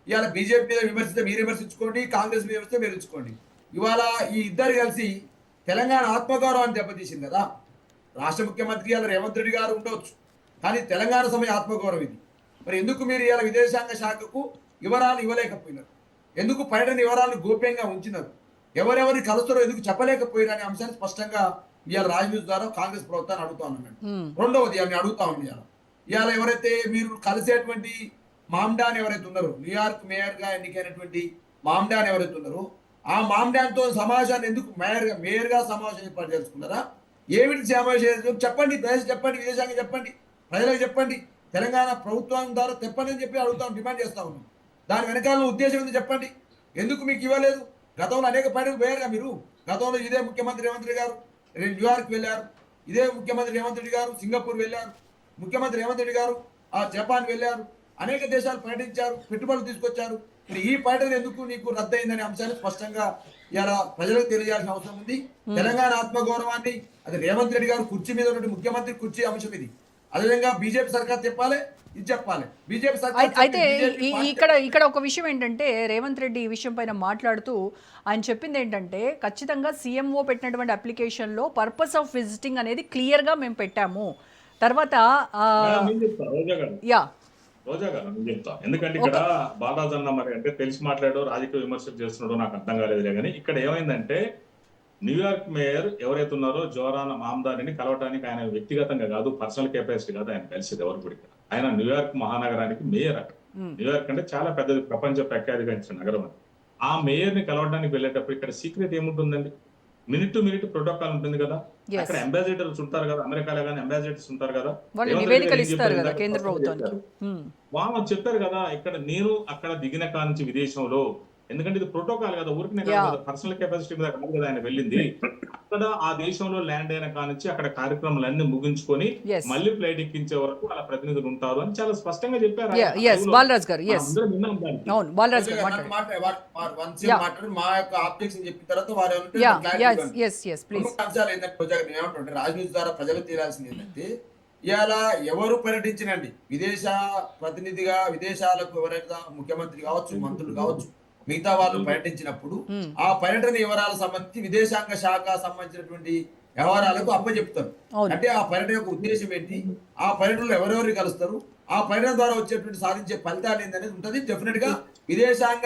ఇవాళ బీజేపీ మీద విమర్శిస్తే మీరు విమర్శించుకోండి, కాంగ్రెస్ మీద విమర్శిస్తే మీరు ఇచ్చుకోండి. ఇవాళ ఈ ఇద్దరు కలిసి తెలంగాణ ఆత్మగౌరవాన్ని దెబ్బతీసింది కదా. రాష్ట్ర ముఖ్యమంత్రి ఇవాళ రేవంత్ రెడ్డి గారు ఉండవచ్చు, కానీ తెలంగాణ సమయ ఆత్మగౌరవం ఇది. మరి ఎందుకు మీరు ఇవాళ విదేశాంగ శాఖకు వివరాలు ఇవ్వలేకపోయినారు? ఎందుకు పర్యటన వివరాలను గోప్యంగా ఉంచినారు? ఎవరెవరిని కలుస్తారో ఎందుకు చెప్పలేకపోయారు అనే అంశాన్ని స్పష్టంగా ఇవాళ రాజ్ న్యూస్ ద్వారా కాంగ్రెస్ ప్రభుత్వాన్ని అడుగుతా ఉన్నాను. రెండవది అని అడుగుతా ఉంది, ఇవాళ ఎవరైతే మీరు కలిసేటువంటి మామ్డాన్ ఎవరైతే ఉన్నారో, న్యూయార్క్ మేయర్ గా ఎన్నికైనటువంటి మామ్డాన్ ఎవరైతే ఉన్నారో, ఆ మామ్డాన్తో సమావేశాన్ని ఎందుకు మేయర్ గా సమావేశం ఏర్పాటు చేసుకున్నారా? ఏమిటి సమావేశం చెప్పండి, ప్రజలు చెప్పండి, విదేశాంగం చెప్పండి, ప్రజలకు చెప్పండి, తెలంగాణ ప్రభుత్వం ద్వారా చెప్పండి అని చెప్పి అడుగుతాం, డిమాండ్ చేస్తా ఉన్నాం. దాని వెనకాల ఉద్దేశం ఏంది చెప్పండి. ఎందుకు మీకు ఇవ్వలేదు? గతంలో అనేక పర్యటనలు పోయారుగా మీరు. గతంలో ఇదే ముఖ్యమంత్రి రేవంత్ రెడ్డి గారు న్యూయార్క్ వెళ్ళారు, ఇదే ముఖ్యమంత్రి రేవంత్ రెడ్డి గారు సింగపూర్ వెళ్ళారు, ముఖ్యమంత్రి రేవంత్ రెడ్డి గారు జపాన్ వెళ్ళారు, అనేక దేశాలు పర్యటించారు, పెట్టుబడులు తీసుకొచ్చారు. ఈ పర్యటన ఎందుకు నీకు రద్దయిందనే అంశాన్ని స్పష్టంగా ఇలా ప్రజలకు తెలియాల్సిన అవసరం ఉంది. తెలంగాణ ఆత్మగౌరవాన్ని అది రేవంత్ రెడ్డి గారు కుర్చీ మీద ఉన్నటువంటి ముఖ్యమంత్రి కుర్చీ అంశం ఇది. అదేవిధంగా బీజేపీ సర్కార్ చెప్పాలి, ఇది చెప్పాలి. బీజేపీ సర్కార్ అయితే ఇక్కడ ఒక విషయం ఏంటంటే, రేవంత్ రెడ్డి ఈ విషయం పైన మాట్లాడుతూ ఆయన చెప్పింది ఏంటంటే, ఖచ్చితంగా సీఎంఓ పెట్టినటువంటి అప్లికేషన్లో పర్పస్ ఆఫ్ విజిటింగ్ అనేది క్లియర్గా మేము పెట్టాము. తర్వాత రోజా గారు నేను చెప్తా, ఎందుకంటే ఇక్కడ బాలాజీ అన్న మరి అంటే తెలిసి మాట్లాడో రాజకీయ విమర్శలు చేస్తున్నాడో నాకు అర్థం కాలేదులే. కానీ ఇక్కడ ఏమైందంటే, న్యూయార్క్ మేయర్ ఎవరైతే ఉన్నారో జోరాన మామ్దానిని కలవటానికి ఆయన వ్యక్తిగతంగా కాదు, పర్సనల్ కెపాసిటీ కాదు ఆయన కలిసేది ఎవరు కూడా. ఆయన న్యూయార్క్ మహానగరానికి మేయర్ అట. న్యూయార్క్ అంటే చాలా పెద్దది, ప్రపంచ ప్రఖ్యాతిగాంచిన నగరం అది. ఆ మేయర్ ని కలవడానికి వెళ్ళేటప్పుడు ఇక్కడ సీక్రెట్ ఏముంటుందండి? మినిట్ టు మినిట్ ప్రోటోకాల్ ఉంటుంది కదా. అక్కడ అంబాసిడర్స్ ఉంటారు కదా, అమెరికాలో కానీ అంబాసిడర్స్ ఉంటారు కదా, వాళ్ళు చెప్పారు కదా, ఇక్కడ నేను అక్కడ దిగిన కానించి విదేశంలో, ఎందుకంటే ఇది ప్రోటోకాల్ కదా, ఊరికి పర్సనల్ కెపాసిటీ మీద కాదు కదా ఆయన వెళ్ళింది. అక్కడ ఆ దేశంలో ల్యాండ్ అయిన కానించి అక్కడ కార్యక్రమాలన్నీ ముగించుకొని మళ్ళీ ఫ్లైట్ ఎక్కించే వరకు వాళ్ళ ప్రతినిధులు ఉంటారు అని చాలా స్పష్టంగా చెప్పారు. మా యొక్క ఆబ్జెక్షన్ చెప్పిన తర్వాత వారు అంశాలు ఏంటంటే రాజ్ న్యూస్ ద్వారా ప్రజలకు తెలియాల్సింది ఏంటంటే, ఇవాళ ఎవరు పర్యటించినండి విదేశ ప్రతినిధిగా, విదేశాలకు ఎవరైనా ముఖ్యమంత్రి కావచ్చు, మంత్రులు కావచ్చు, మిగతా వాళ్ళు పర్యటించినప్పుడు ఆ పర్యటన వివరాలకు సంబంధించి విదేశాంగ శాఖ సంబంధించినటువంటి వ్యవహారాలకు అప్పచెప్తారు. అంటే ఆ పర్యటన యొక్క ఉద్దేశం ఏంటి, ఆ పర్యటనలో ఎవరెవరు కలుస్తారు, ఆ పర్యటన ద్వారా వచ్చేటువంటి సాధించే ఫలితాలు ఏంటనేది ఉంటుంది. డెఫినెట్ గా విదేశాంగ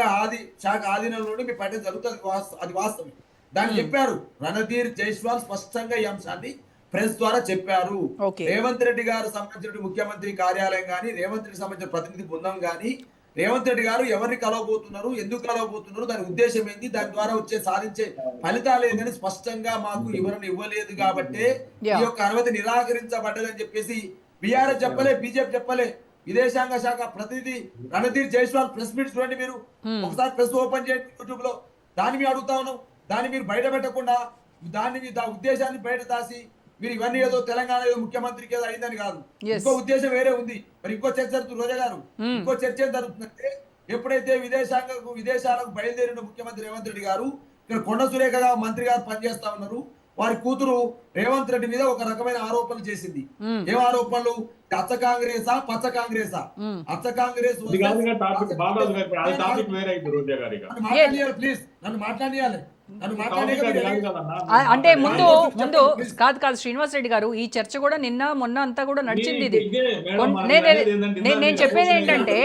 శాఖ ఆధీనంలోనే మీ పర్యటన జరుగుతుంది, అది వాస్తవం. దాన్ని చెప్పారు. రణధీర్ జైస్వాల్ స్పష్టంగా ఈ అంశాన్ని ప్రెస్ ద్వారా చెప్పారు. Okay. రేవంత్ రెడ్డి గారు సంబంధించిన ముఖ్యమంత్రి కార్యాలయం కానీ, రేవంత్ రెడ్డి సంబంధించిన ప్రతినిధి బృందం కానీ, రేవంత్ రెడ్డి గారు ఎవరిని కలవబోతున్నారు, ఎందుకు కలవబోతున్నారు, దాని ఉద్దేశం ఏంటి, దాని ద్వారా సాధించే ఫలితాలు ఏంటని స్పష్టంగా మాకు వివరణ ఇవ్వలేదు కాబట్టి ఈ యొక్క అనుమతి నిరాకరించబడ్డదని చెప్పేసి బీఆర్ఎస్ చెప్పలే, బీజేపీ చెప్పలే. విదేశాంగ శాఖ ప్రతినిధి రణధీర్ జైస్వాల్ ప్రెస్ మీట్ చూడండి, మీరు ఒకసారి ప్రెస్ ఓపెన్ చేయండి యూట్యూబ్ లో. దాన్ని మేము అడుగుతా ఉన్నాం, దాన్ని మీరు బయట పెట్టకుండా దాన్ని ఉద్దేశాన్ని బయట దాసి మీరు ఇవన్నీ ఏదో తెలంగాణ ఏదో ముఖ్యమంత్రికి ఏదో అయిందని కాదు, ఇంకో ఉద్దేశం వేరే ఉంది. మరి ఇంకో చర్చ జరుగుతుంది రోజా గారు, ఇంకో చర్చ ఏం జరుగుతుందంటే ఎప్పుడైతే విదేశాలకు బయలుదేరిన ముఖ్యమంత్రి రేవంత్ రెడ్డి గారు ఇక్కడ కొండ సురేఖగా మంత్రి గారు పనిచేస్తా ఉన్నారు. వారి కూతురు రేవంత్ రెడ్డి మీద ఒక రకమైన ఆరోపణలు చేసింది. ఏం ఆరోపణలు? అచ్చ కాంగ్రెసా పచ్చ కాంగ్రెసా? అచ్చ కాంగ్రెస్ మాట్లాడియాలి, ప్లీజ్ నన్ను మాట్లాడియాలి. అంటే ముందు కాదు శ్రీనివాస్ రెడ్డి గారు, ఈ చర్చ కూడా నిన్న మొన్న అంతా కూడా నడిచింది. ఇది నేను చెప్పేది ఏంటంటే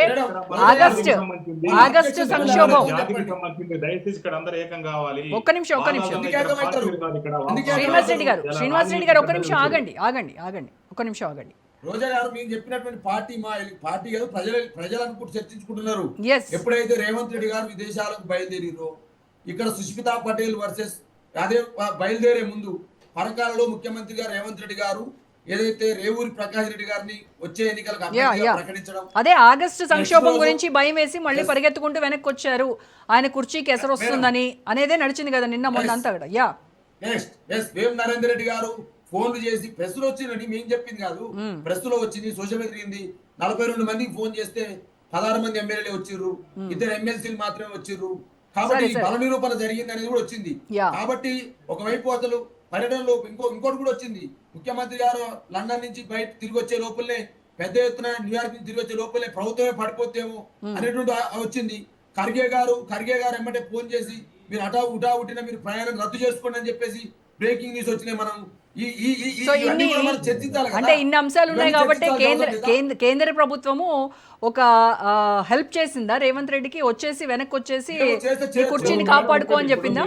ఆగస్టు సంక్షోభం. ఒక్క నిమిషం శ్రీనివాస్ రెడ్డి గారు ఒక్క నిమిషం ఆగండి. ఒక్క నిమిషం ఆగండి. రోజా గారు మేము చెప్పినటువంటి పార్టీ ఏదో ప్రజలు అనుకుంటూ చర్చించుకుంటున్నారు. ఎప్పుడైతే రేవంత్ రెడ్డి గారు విదేశాలకు బయలుదేరిరో, ఇక్కడ సుష్మితా పటేల్ వర్సెస్ అదే బయలుదేరే ముందు పరకాలలో ముఖ్యమంత్రి గారు రేవంత్ రెడ్డి గారు ఏదైతే రేవూరి ప్రకాష్ రెడ్డి గారిని వచ్చే ఎన్నికలకు ప్రకటించడం, అదే ఆగస్టు సంక్షోభం గురించి భయం వేసి మళ్ళీ పరిగెత్తుకుంటూ వెనక్కి వచ్చారు, ఆయన కుర్చీకి ఎసరు వస్తుందని అనేదే నడిచింది కదా నిన్న మొన్న అంతా కూడా. వేం నరేందర్ రెడ్డి గారు ఫోన్లు చేసి ప్రెస్ లో వచ్చిందని మేము చెప్పింది కాదు, ప్రెస్ లో వచ్చింది, సోషల్ మీడియా తిరిగింది. 42 మందికి ఫోన్ చేస్తే 16 మంది ఎమ్మెల్యేలు వచ్చిర్రు, 2 ఎమ్మెల్సీలు మాత్రమే వచ్చిర్రు. కాబట్టి బల నిరూపణ జరిగింది అనేది కూడా వచ్చింది. కాబట్టి ఒకవైపు అసలు పర్యటనలో ఇంకోటి కూడా వచ్చింది. ముఖ్యమంత్రి గారు లండన్ నుంచి బయట తిరిగి వచ్చే లోపలనే, పెద్ద ఎత్తున న్యూయార్క్ నుంచి తిరిగి వచ్చే లోపలనే ప్రభుత్వమే పడిపోతేమో అనేటువంటి వచ్చింది. ఖర్గే గారు ఎమ్మటే ఫోన్ చేసి మీరు ఉట్టిన మీరు ప్రయాణం రద్దు చేసుకోండి అని చెప్పేసి బ్రేకింగ్ న్యూస్ వచ్చినాయి. మనం అంటే ఇన్ని అంశాలు ఉన్నాయి కాబట్టి కేంద్ర ప్రభుత్వము ఒక హెల్ప్ చేసిందా రేవంత్ రెడ్డికి? వెనక్కి వచ్చేసి కుర్చీని కాపాడుకో అని చెప్పిందా?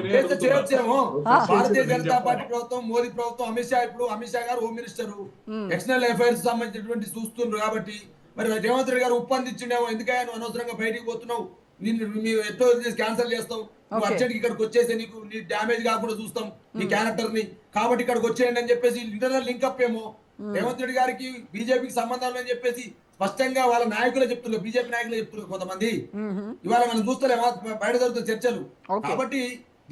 భారతీయ జనతా పార్టీ ప్రభుత్వం, మోదీ ప్రభుత్వం, అమిత్ షా గారు హోమ్ మినిస్టర్ ఎక్స్టర్నల్ అఫైర్స్ సంబంధించినటువంటి చూస్తున్నారు. కాబట్టి మరి రేవంత్ రెడ్డి గారు ఒప్పందించిండేమో, ఎందుకయ్యా నువ్వు అనవసరంగా బయటికి పోతున్నావు, మేము ఎట్టో క్యాన్సల్ చేస్తాం, నువ్వు అర్జెంట్ ఇక్కడికి వచ్చేసి నీ డ్యామేజ్ కాకుండా చూస్తాం నీ క్యారెక్టర్ ని, కాబట్టి ఇక్కడికి వచ్చేయండి అని చెప్పేసి ఇంటర్నల్ లింకప్ ఏమో రేవంత్ రెడ్డి గారికి బీజేపీకి సంబంధాలు అని చెప్పేసి స్పష్టంగా వాళ్ళ నాయకులే చెప్తున్నారు, బీజేపీ నాయకులే చెప్తున్నారు కొంతమంది. ఇవాళ మనం చూస్తలేమా బయట జరుగుతున్న చర్చలు. కాబట్టి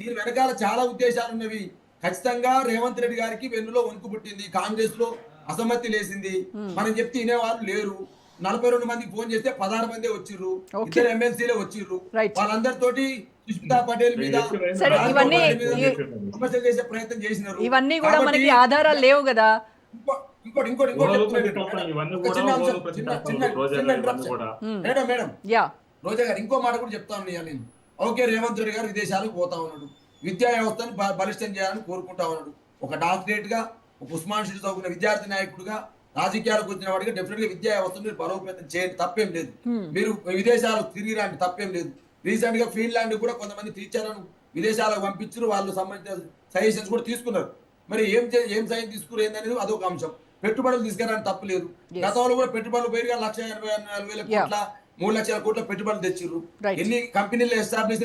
దీని వెనకాల చాలా ఉద్దేశాలు ఉన్నవి. ఖచ్చితంగా రేవంత్ రెడ్డి గారికి వెన్నులో వణుకు పుట్టింది, కాంగ్రెస్ లో అసమ్మతి లేసింది. మనం చెప్తే వినేవాళ్ళు లేరు. 42 మందికి ఫోన్ చేస్తే 16 మంది వచ్చిర్రు, 2 ఎమ్మెల్సీలే వచ్చిర్రు. వాళ్ళందరితోటి సుష్మితా పటేల్ మీద విమర్శలు చేసే ప్రయత్నం చేసినారు. ఇవన్నీ కూడా మనకి ఆధారాలు లేవు కదా. ఇంకోటి మేడం రోజా గారు ఇంకో మాట కూడా చెప్తా ఉన్నాను నేను. ఓకే, రేవంత్ రెడ్డి గారు విదేశాలకు పోతా ఉన్నాడు, విద్యా వ్యవస్థను బలిష్టం చేయాలని కోరుకుంటా ఉన్నాడు. ఒక డాక్టరేట్ గా, ఒక ఉస్మాన్ షీట్ చదువుకున్న విద్యార్థి నాయకుడుగా, రాజకీయాలకు వచ్చిన వాడిగా డెఫినెట్ గా విద్యా వ్యవస్థను మీరు బలోపేతం చేయండి, తప్పేం లేదు. మీరు విదేశాలకు తిరిగి రండి, తప్పేం లేదు. రీసెంట్ గా ఫిన్లాండ్ కూడా కొంతమంది టీచర్లను విదేశాలకు పంపించారు, వాళ్ళు సంబంధించిన సజెషన్స్ కూడా తీసుకున్నారు. మరి ఏం సైన్ తీసుకున్నారు ఏందనేది అదొక అంశం. పెట్టుబడులు తీసుకురాని తప్పు లేదు. గతంలో కూడా పెట్టుబడులు పెరిగా 1,84,000 కోట్ల 3 లక్షల కోట్ల పెట్టుబడులు తెచ్చిర్రు. ఎన్ని కంపెనీలు ఎస్టాబ్లిష్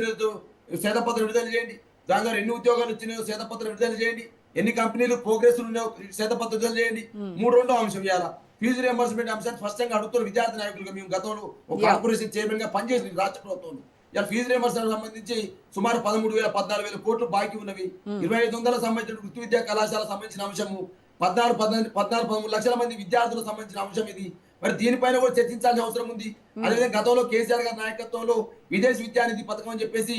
శ్వేతపత్రం విడుదల చేయండి, దాని ద్వారా ఎన్ని ఉద్యోగాలు వచ్చినాయో శ్వేతపత్రం విడుదల చేయండి, ఎన్ని కంపెనీలు ప్రోగ్రెస్ ఉన్నాయో శ్వేతపత్రం విడుదల చేయండి. 3 అంశం ఇవ్వాలా ఫీజు రియంబర్స్మెంట్ అంశాన్ని స్పష్టంగా అడుగుతున్న విద్యార్థి నాయకులుగా మేము గతంలో ఒక కార్పొరేషన్ చైర్మన్ గా పనిచేసిన రాష్ట్ర ప్రభుత్వంలో. ఇలా ఫీజు రియంబర్స్మెంట్ సంబంధించి సుమారు 13,000 14,000 కోట్లు బాకీ ఉన్నవి. 2,500 సంబంధించిన వృత్తి విద్యా కళాశాల సంబంధించిన అంశము, 14-13 లక్షల మంది విద్యార్థులకు సంబంధించిన అంశం ఇది. మరి దీనిపైన కూడా చర్చించాల్సిన అవసరం ఉంది. అదేవిధంగా గతంలో కేసీఆర్ గారి నాయకత్వంలో విదేశీ విద్యానిధి పథకం అని చెప్పేసి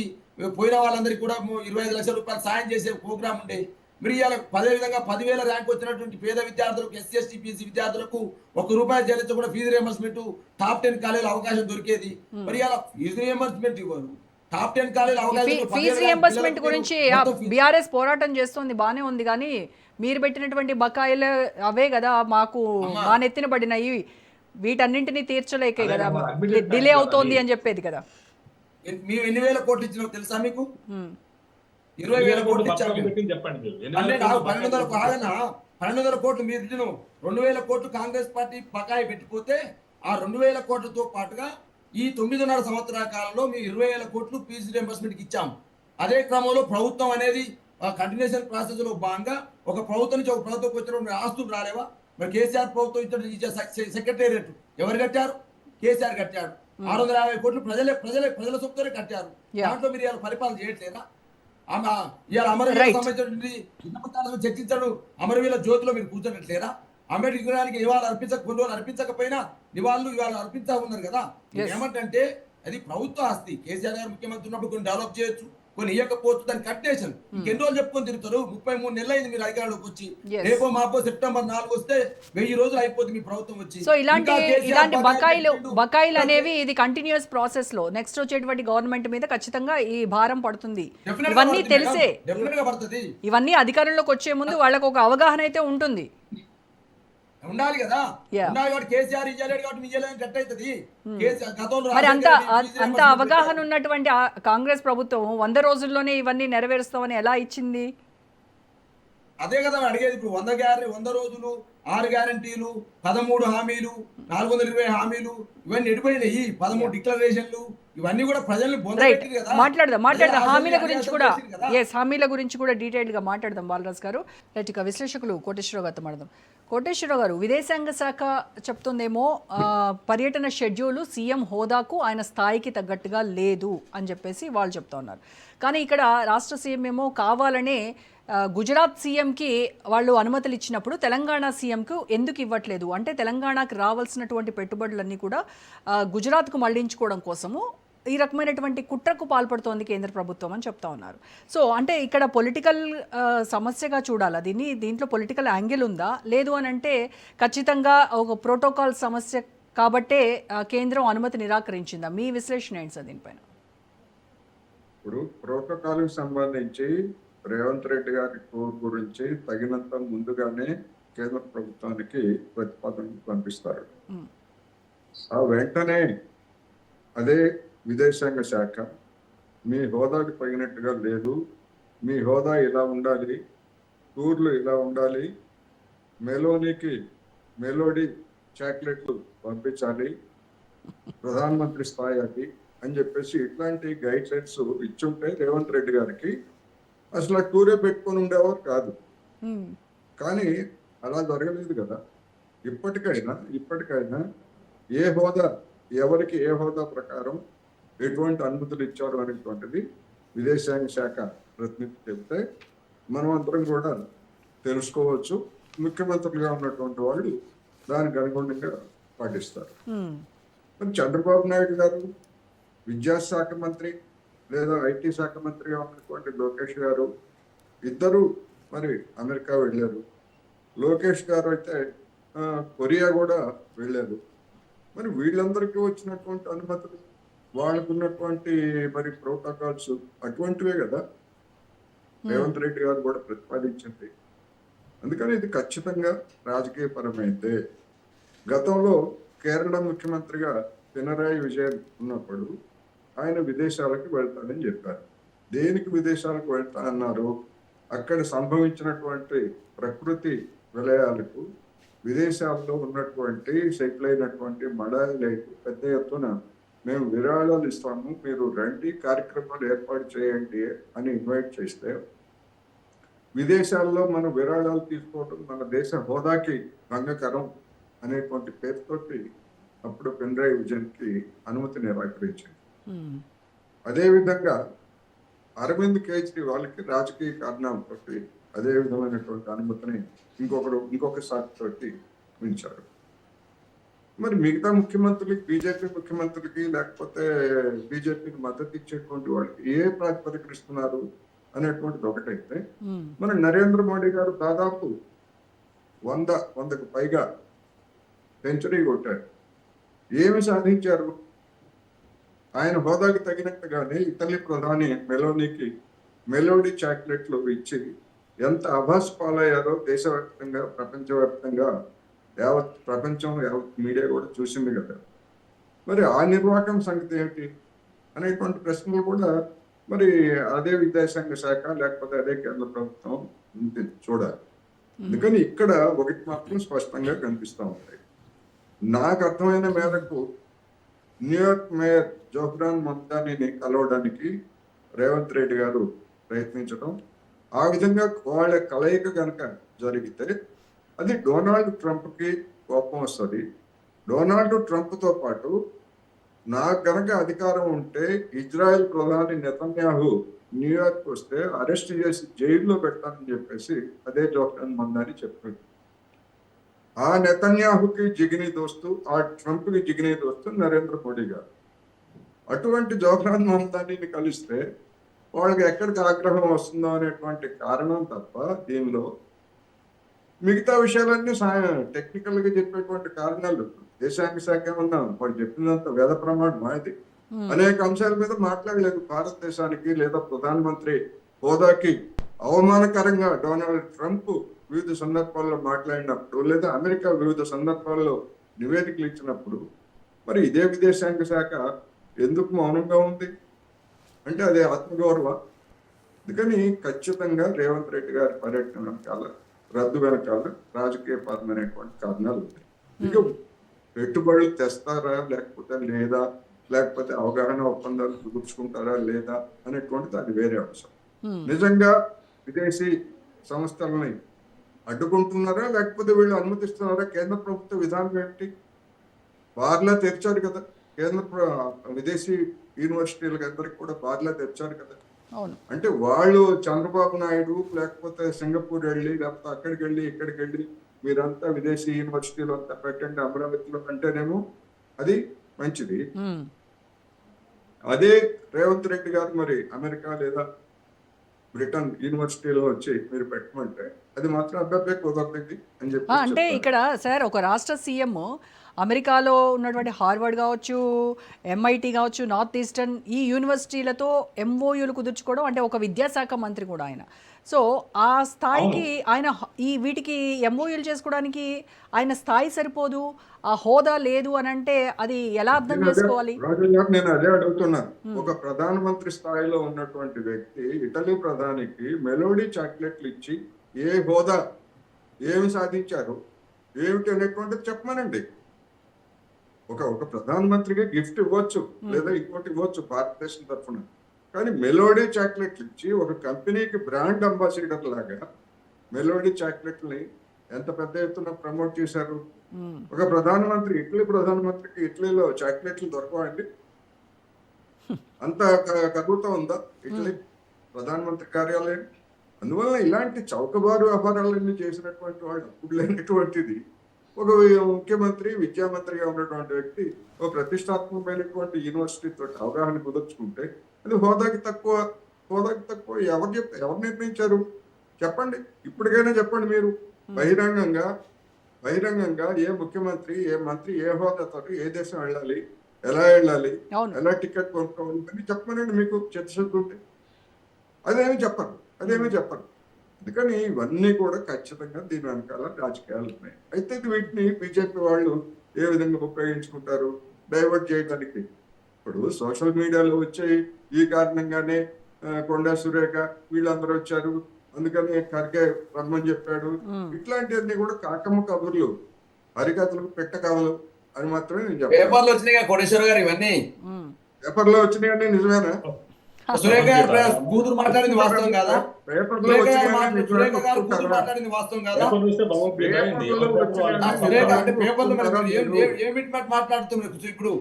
పోయిన వాళ్ళందరికీ కూడా 25 లక్షల రూపాయలు సాయం చేసే ప్రోగ్రామ్ ఉండే. మరి ఇలా అదేవిధంగా 10,000 ర్యాంక్ వచ్చినటువంటి పేద విద్యార్థులకు, ఎస్సీ ఎస్టీ బీసీ విద్యార్థులకు ₹1 చెల్లించకుండా ఫీజు రియంబర్స్మెంట్ టాప్ 10 కాలేజీలో అవకాశం దొరికేది. మరి ఇలా ఫీజు రియంబర్స్మెంట్ ఇవ్వరు, టాప్ 10 కాలేజీలో అవకాశం. ఫీజు రియంబర్స్మెంట్ గురించి బీఆర్ఎస్ పోరాటం చేస్తుంది, బానే ఉంది. కానీ మీరు పెట్టినటువంటి బకాయిలు అవే కదా మాకు మా నెత్తిన పడినాయి, వీటన్నింటినీ తీర్చలేకే కదా డిలే అవుతోంది అని చెప్పేది కదా. మేము ఎన్ని వేల కోట్లు ఇచ్చినా తెలుసా మీకు? 20,000 కోట్లు ఇచ్చాము మేము. పెట్టింది చెప్పండి మీరు. అంటే నాకు 1200 కాదన్నా, 1200 కోట్లు మీరు 2,000 కోట్లు కాంగ్రెస్ పార్టీ బకాయి పెట్టిపోతే ఆ 2,000 కోట్లతో పాటుగా ఈ 9.5 సంవత్సరాల కాలంలో మేము 20,000 కోట్లు ఫీజు రియంబర్స్మెంట్కి ఇచ్చాము. అదే క్రమంలో ప్రభుత్వం అనేది కంటిన్యూషన్ ప్రాసెస్ లో భాగంగా ఒక ప్రభుత్వం నుంచి ఒక ప్రభుత్వం వచ్చిన ఆస్తులు రాలేవా? మరి కేసీఆర్ ప్రభుత్వం ఇచ్చిన సెక్రటేరియట్ ఎవరు కట్టారు? కేసీఆర్ కట్టాడు. 650 కోట్లు ప్రజల సొత్తునే కట్టారు. దాంట్లో మీరు ఇవాళ పరిపాలన చేయట్లేదా? ఇవాళ అమరవీరులకు సంబంధించిన చర్చించడం, అమరవీరుల జ్యోతిలో మీరు కూర్చోట్లేదా? అంబేద్కరానికి ఇవాళ కొన్ని రోజులు అర్పించకపోయినా నివాళులు ఇవాళ అర్పించా ఉన్నారు కదా. ఏమంటే అది ప్రభుత్వ ఆస్తి. కేసీఆర్ గారు ముఖ్యమంత్రి ఉన్నప్పుడు కొన్ని డెవలప్ చేయొచ్చు, కొన్ని ఇవ్వకపోవచ్చు. దాన్ని కట్టేషన్ ఎన్ని రోజులు చెప్పుకొని తిరుగుతారు? 33 నెలలు అయింది మీరు అధికారంలోకి వచ్చి. రేపో మాపో సెప్టెంబర్ 4 వస్తే 1000 రోజులు అయిపోతుంది మీ ప్రభుత్వం వచ్చి. సో ఇలాంటి బకాయిలు అనేవి ఇది కంటిన్యూస్ ప్రాసెస్ లో నెక్స్ట్ వచ్చేటువంటి గవర్నమెంట్ మీద ఖచ్చితంగా ఈ భారం పడుతుంది. ఇవన్నీ తెలిసే, ఇవన్నీ అధికారంలోకి వచ్చే ముందు వాళ్ళకు ఒక అవగాహన అయితే ఉంటుంది. ఉండాలి కదా. కేసీఆర్ ఇయ్యలేడు కాబట్టి ఇయ్యలేని ఎట్టయితది? మరి అంత అవగాహన ఉన్నటువంటి కాంగ్రెస్ ప్రభుత్వం 100 రోజుల్లోనే ఇవన్నీ నెరవేరుస్తామని ఎలా ఇచ్చింది? అదే కదా అడిగేది. ఇప్పుడు 100 రోజులు, 6 గ్యారంటీలు, 13 హామీలు, 420 హామీలు, ఇవన్నీ ఎడిపోయినాయి. 13 డిక్లరేషన్లు, ఇవన్నీ కూడా ప్రజల్ని బొందపెట్టింది కదా. మాట్లాడదాం హామీల గురించి కూడా డీటెయిల్ గా మాట్లాడదాం బాలరాజ్ గారు. రైట్, ఇక విశ్లేషకులు కోటేశ్వరరావు గారితో మాట్లాడదాం. కోటేశ్వరరావు గారు, విదేశాంగ శాఖ చెప్తుందేమో పర్యటన షెడ్యూల్ సీఎం హోదాకు ఆయన స్థాయికి తగ్గట్టుగా లేదు అని చెప్పేసి వాళ్ళు చెప్తా ఉన్నారు. కానీ ఇక్కడ రాష్ట్ర సీఎం ఏమో కావాలనే గుజరాత్ సీఎంకి వాళ్ళు అనుమతులు ఇచ్చినప్పుడు తెలంగాణ సీఎంకు ఎందుకు ఇవ్వట్లేదు అంటే తెలంగాణకు రావాల్సినటువంటి పెట్టుబడులన్నీ కూడా గుజరాత్కు మళ్లించుకోవడం కోసము ఈ రకమైనటువంటి కుట్రకు పాల్పడుతోంది కేంద్ర ప్రభుత్వం అని చెప్తా ఉన్నారు. సో అంటే ఇక్కడ పొలిటికల్ సమస్యగా చూడాలా దీంట్లో పొలిటికల్ యాంగిల్ ఉందా? లేదు అని అంటే ఖచ్చితంగా ఒక ప్రోటోకాల్ సమస్య కాబట్టే కేంద్రం అనుమతి నిరాకరించిందా? మీ విశ్లేషణ ఏంటి సార్ దీనిపైన? ఇప్పుడు ప్రోటోకాల్కి సంబంధించి రేవంత్ రెడ్డి గారి టూర్ గురించి తగినంత ముందుగానే కేంద్ర ప్రభుత్వానికి ప్రతిపాదన పంపిస్తారు. ఆ వెంటనే అదే విదేశాంగ శాఖ మీ హోదాకి తగినట్టుగా లేదు, మీ హోదా ఇలా ఉండాలి, టూర్లు ఇలా ఉండాలి, మెలోడీ చాక్లెట్లు పంపించాలి, ప్రధానమంత్రి స్థాయి అది అని చెప్పేసి ఇట్లాంటి గైడ్ లైన్స్ ఇచ్చుంటే రేవంత్ రెడ్డి గారికి అసలు ఆ టూరే పెట్టుకొని ఉండేవారు కాదు. కానీ అలా జరగలేదు కదా. ఇప్పటికైనా ఏ హోదా, ఎవరికి ఏ హోదా ప్రకారం ఎటువంటి అనుమతులు ఇచ్చారు అనేటువంటిది విదేశాంగ శాఖ ప్రతినిధి చెప్తే మనం అందరం కూడా తెలుసుకోవచ్చు. ముఖ్యమంత్రులుగా ఉన్నటువంటి వాళ్ళు దానికి అనుగుణంగా పాటిస్తారు. మరి చంద్రబాబు నాయుడు గారు విద్యాశాఖ మంత్రి లేదా ఐటీ శాఖ మంత్రిగా ఉన్నటువంటి లోకేష్ గారు ఇద్దరు మరి అమెరికా వెళ్ళారు. లోకేష్ గారు అయితే కొరియా కూడా వెళ్ళారు. మరి వీళ్ళందరికీ వచ్చినటువంటి అనుమతులు, వాళ్ళకు ఉన్నటువంటి మరి ప్రోటోకాల్స్ అటువంటివే కదా రేవంత్ రెడ్డి గారు కూడా ప్రతిపాదించింది. అందుకని ఇది ఖచ్చితంగా రాజకీయ పరమైతే. గతంలో కేరళ ముఖ్యమంత్రిగా పినరాయి విజయన్ ఉన్నప్పుడు ఆయన విదేశాలకు వెళ్తానని చెప్పారు. దేనికి విదేశాలకు వెళ్తా అన్నారు? అక్కడ సంభవించినటువంటి ప్రకృతి విలయాలకు విదేశాల్లో ఉన్నటువంటి సెటిల్ అయినటువంటి మలయాళీలకు పెద్ద ఎత్తున మేము విరాళాలు ఇస్తాము, మీరు రండి, కార్యక్రమాలు ఏర్పాటు చేయండి అని ఇన్వైట్ చేస్తే విదేశాల్లో మనం విరాళాలు తీసుకోవడం మన దేశ హోదాకి భంగకరం అనేటువంటి పేరుతోటి అప్పుడు పినరాయి విజయన్కి అనుమతి నిరాకరించింది. అదేవిధంగా అరవింద్ కేజ్రీవాల్కి రాజకీయ కారణాలతో అదే విధమైనటువంటి అనుమతిని ఇంకొక సాటితోటి ఉంచారు. మరి మిగతా ముఖ్యమంత్రులకి, బీజేపీ ముఖ్యమంత్రులకి లేకపోతే బీజేపీకి మద్దతు ఇచ్చేటువంటి వాళ్ళకి ఏ ప్రాతిపదికన ఇస్తున్నారు అనేటువంటిది ఒకటైతే, మన నరేంద్ర మోడీ గారు దాదాపు 100కు పైగా సెంచరీ కొట్టారు. ఏమి సాధించారు? ఆయన హోదాకు తగినట్టుగానే ఇటలీ ప్రధాని మెలోడీ చాక్లెట్లు ఇచ్చి ఎంత అభాస్ పాలయ్యారో దేశవ్యాప్తంగా, ప్రపంచవ్యాప్తంగా యావత్ మీడియా కూడా చూసింది కదా. మరి ఆ నిర్వాహకం సంగతి ఏంటి అనేటువంటి ప్రశ్నలు కూడా మరి అదే విదేశాంగ శాఖ లేకపోతే అదే కేంద్ర ప్రభుత్వం ఉంటుంది చూడాలి. అందుకని ఇక్కడ ఒకటి మాత్రం స్పష్టంగా కనిపిస్తూ ఉంటాయి. నాకు అర్థమైన మేరకు న్యూయార్క్ మేయర్ జోహ్రాన్ మమ్దానిని కలవడానికి రేవంత్ రెడ్డి గారు ప్రయత్నించడం, ఆ విధంగా వాళ్ళ కలయిక కనుక జరిగితే అది డొనాల్డ్ ట్రంప్కి కోపం వస్తుంది. డొనాల్డ్ ట్రంప్తో పాటు నాకు గనక అధికారం ఉంటే ఇజ్రాయెల్ ప్రధాని నెతన్యాహు న్యూయార్క్ వస్తే అరెస్ట్ చేసి జైల్లో పెట్టాలని చెప్పేసి అదే జోహ్రాన్ మమ్దాని చెప్పాడు. ఆ నెతన్యాహుకి జిగిని దోస్తు, ఆ ట్రంప్కి జిగిని దోస్తు నరేంద్ర మోడీ గారు. అటువంటి జోహ్రాన్ మమ్దానిని కలిస్తే వాళ్ళకి ఎక్కడికి ఆగ్రహం వస్తుందో అనేటువంటి కారణం తప్ప దీనిలో మిగతా విషయాలన్నీ టెక్నికల్ గా చెప్పేటువంటి కారణాలు. దేశాంగ శాఖ ఏమన్నా వాడు చెప్పినంత వేద ప్రమాణం అది. అనేక అంశాల మీద మాట్లాడలేదు. భారతదేశానికి లేదా ప్రధానమంత్రి హోదాకి అవమానకరంగా డొనాల్డ్ ట్రంప్ వివిధ సందర్భాల్లో మాట్లాడినప్పుడు, లేదా అమెరికా వివిధ సందర్భాల్లో నివేదికలు ఇచ్చినప్పుడు మరి ఇదే విదేశాంగ శాఖ ఎందుకు మౌనంగా ఉంది అంటే అది ఆత్మగౌరవం. అందుకని ఖచ్చితంగా రేవంత్ రెడ్డి గారి పర్యటన వెనకాల, రద్దు వెనకాల రాజకీయపరమైనటువంటి కారణాలు ఉన్నాయి. ఇక పెట్టుబడులు తెస్తారా లేకపోతే లేదా, లేకపోతే అవగాహన ఒప్పందాలు కుదుర్చుకుంటారా లేదా అనేటువంటిది అది వేరే అంశం. నిజంగా విదేశీ సంస్థలని అడ్డుకుంటున్నారా లేకపోతే వీళ్ళు అనుమతిస్తున్నారా? కేంద్ర ప్రభుత్వ విధానం ఏమిటి? బార్లా తెరిచారు కదా కేంద్ర విదేశీ యూనివర్సిటీలకు అందరికి కూడా బార్లా తెరిచారు కదా. అంటే వాళ్ళు చంద్రబాబు నాయుడు లేకపోతే సింగపూర్ వెళ్ళి లేకపోతే అక్కడికి వెళ్ళి ఇక్కడికి వెళ్ళి మీరంతా విదేశీ యూనివర్సిటీలు అంతా పెట్టండి అమరావతిలో అంటేనేమో అది మంచిది. అదే రేవంత్ రెడ్డి గారు మరి అమెరికా లేదా బ్రిటన్ యూనివర్సిటీలో వచ్చి మీరు పెట్టమంటే అది మాత్రం అబ్బాయి కుదరదు అని చెప్పి అంటే ఇక్కడ సార్ ఒక రాష్ట్ర సీఎం అమెరికాలో ఉన్నటువంటి హార్వర్డ్ కావచ్చు, ఎంఐటి కావచ్చు, నార్త్ ఈస్టర్న్ ఈ యూనివర్సిటీలతో ఎంఓయూలు కుదుర్చుకోవడం అంటే ఒక విద్యాశాఖ మంత్రి కూడా ఆయన. సో ఆ స్థాయికి ఆయన ఈ వీటికి ఎంఓయూలు చేసుకోవడానికి ఆయన స్థాయి సరిపోదు, ఆ హోదా లేదు అని అంటే అది ఎలా అర్థం చేసుకోవాలి? నేను అదే అడుగుతున్నాను. ఒక ప్రధానమంత్రి స్థాయిలో ఉన్నటువంటి వ్యక్తి ఇటలీ ప్రధానికి మెలోడీ చాక్లెట్లు ఇచ్చి ఏ హోదా, ఏమి సాధించారు ఏమిటి అనేటువంటిది చెప్పమనండి. ఒక ప్రధానమంత్రిగా గిఫ్ట్ ఇవ్వచ్చు లేదా ఇంకోటి ఇవ్వచ్చు భారతదేశం తరఫున, కానీ మెలోడీ చాక్లెట్లు ఇచ్చి ఒక కంపెనీకి బ్రాండ్ అంబాసిడర్ లాగా మెలోడీ చాక్లెట్ని ఎంత పెద్ద ఎత్తున ప్రమోట్ చేశారు. ఒక ప్రధానమంత్రి, ఇటలీ ప్రధానమంత్రికి ఇటలీలో చాక్లెట్లు దొరకవండి? అంత కదులుతా ఉందా ఇటలీ ప్రధానమంత్రి కార్యాలయం? అందువల్ల ఇలాంటి చౌకబారు వ్యవహారాలన్నీ చేసినటువంటి వాళ్ళు అప్పుడు లేనటువంటిది ఒక ముఖ్యమంత్రి, విద్యామంత్రిగా ఉన్నటువంటి వ్యక్తి ఒక ప్రతిష్టాత్మకమైనటువంటి యూనివర్సిటీ తోటి అవగాహన కుదుర్చుకుంటే అది హోదాకి తక్కువ ఎవరు నిర్ణయించారు చెప్పండి. ఇప్పటికైనా చెప్పండి మీరు బహిరంగంగా ఏ ముఖ్యమంత్రి, ఏ మంత్రి ఏ హోదాతో ఏ దేశం వెళ్ళాలి, ఎలా వెళ్ళాలి, ఎలా టికెట్ కొనుక్కోవాలి అని చెప్పమనండి. మీకు చిత్తశుద్ధి ఉంటే అదేమీ చెప్పరు. అందుకని ఇవన్నీ కూడా ఖచ్చితంగా దీని వెనకాల రాజకీయాలు ఉన్నాయి. అయితే వీటిని బీజేపీ వాళ్ళు ఏ విధంగా ఉపయోగించుకుంటారు డైవర్ట్ చేయడానికి. ఇప్పుడు సోషల్ మీడియాలో వచ్చే ఈ కారణంగానే కొండా సురేఖ వీళ్ళందరూ వచ్చారు, అందుకని ఖర్గే రమ్మని చెప్పాడు, ఇట్లాంటివన్నీ కూడా కాకమ్మ కబుర్లు, హరికథలకు పెట్ట కథలు అని మాత్రమే నేను చెప్పాను. పేపర్లో వచ్చినాయి కోటేశ్వర గారు, ఇవన్నీ పేపర్లో వచ్చినాయని నిజమేనా? సురేఖ గారు కూతురు మాట్లాడింది వాస్తవం కాదా? పేపర్లో సురేఖ గారు కూతురు మాట్లాడింది వాస్తవం కాదా? సురేఖ అంటే పేపర్లో ఏమిటి మాట్లాడుతున్నారు ఇప్పుడు?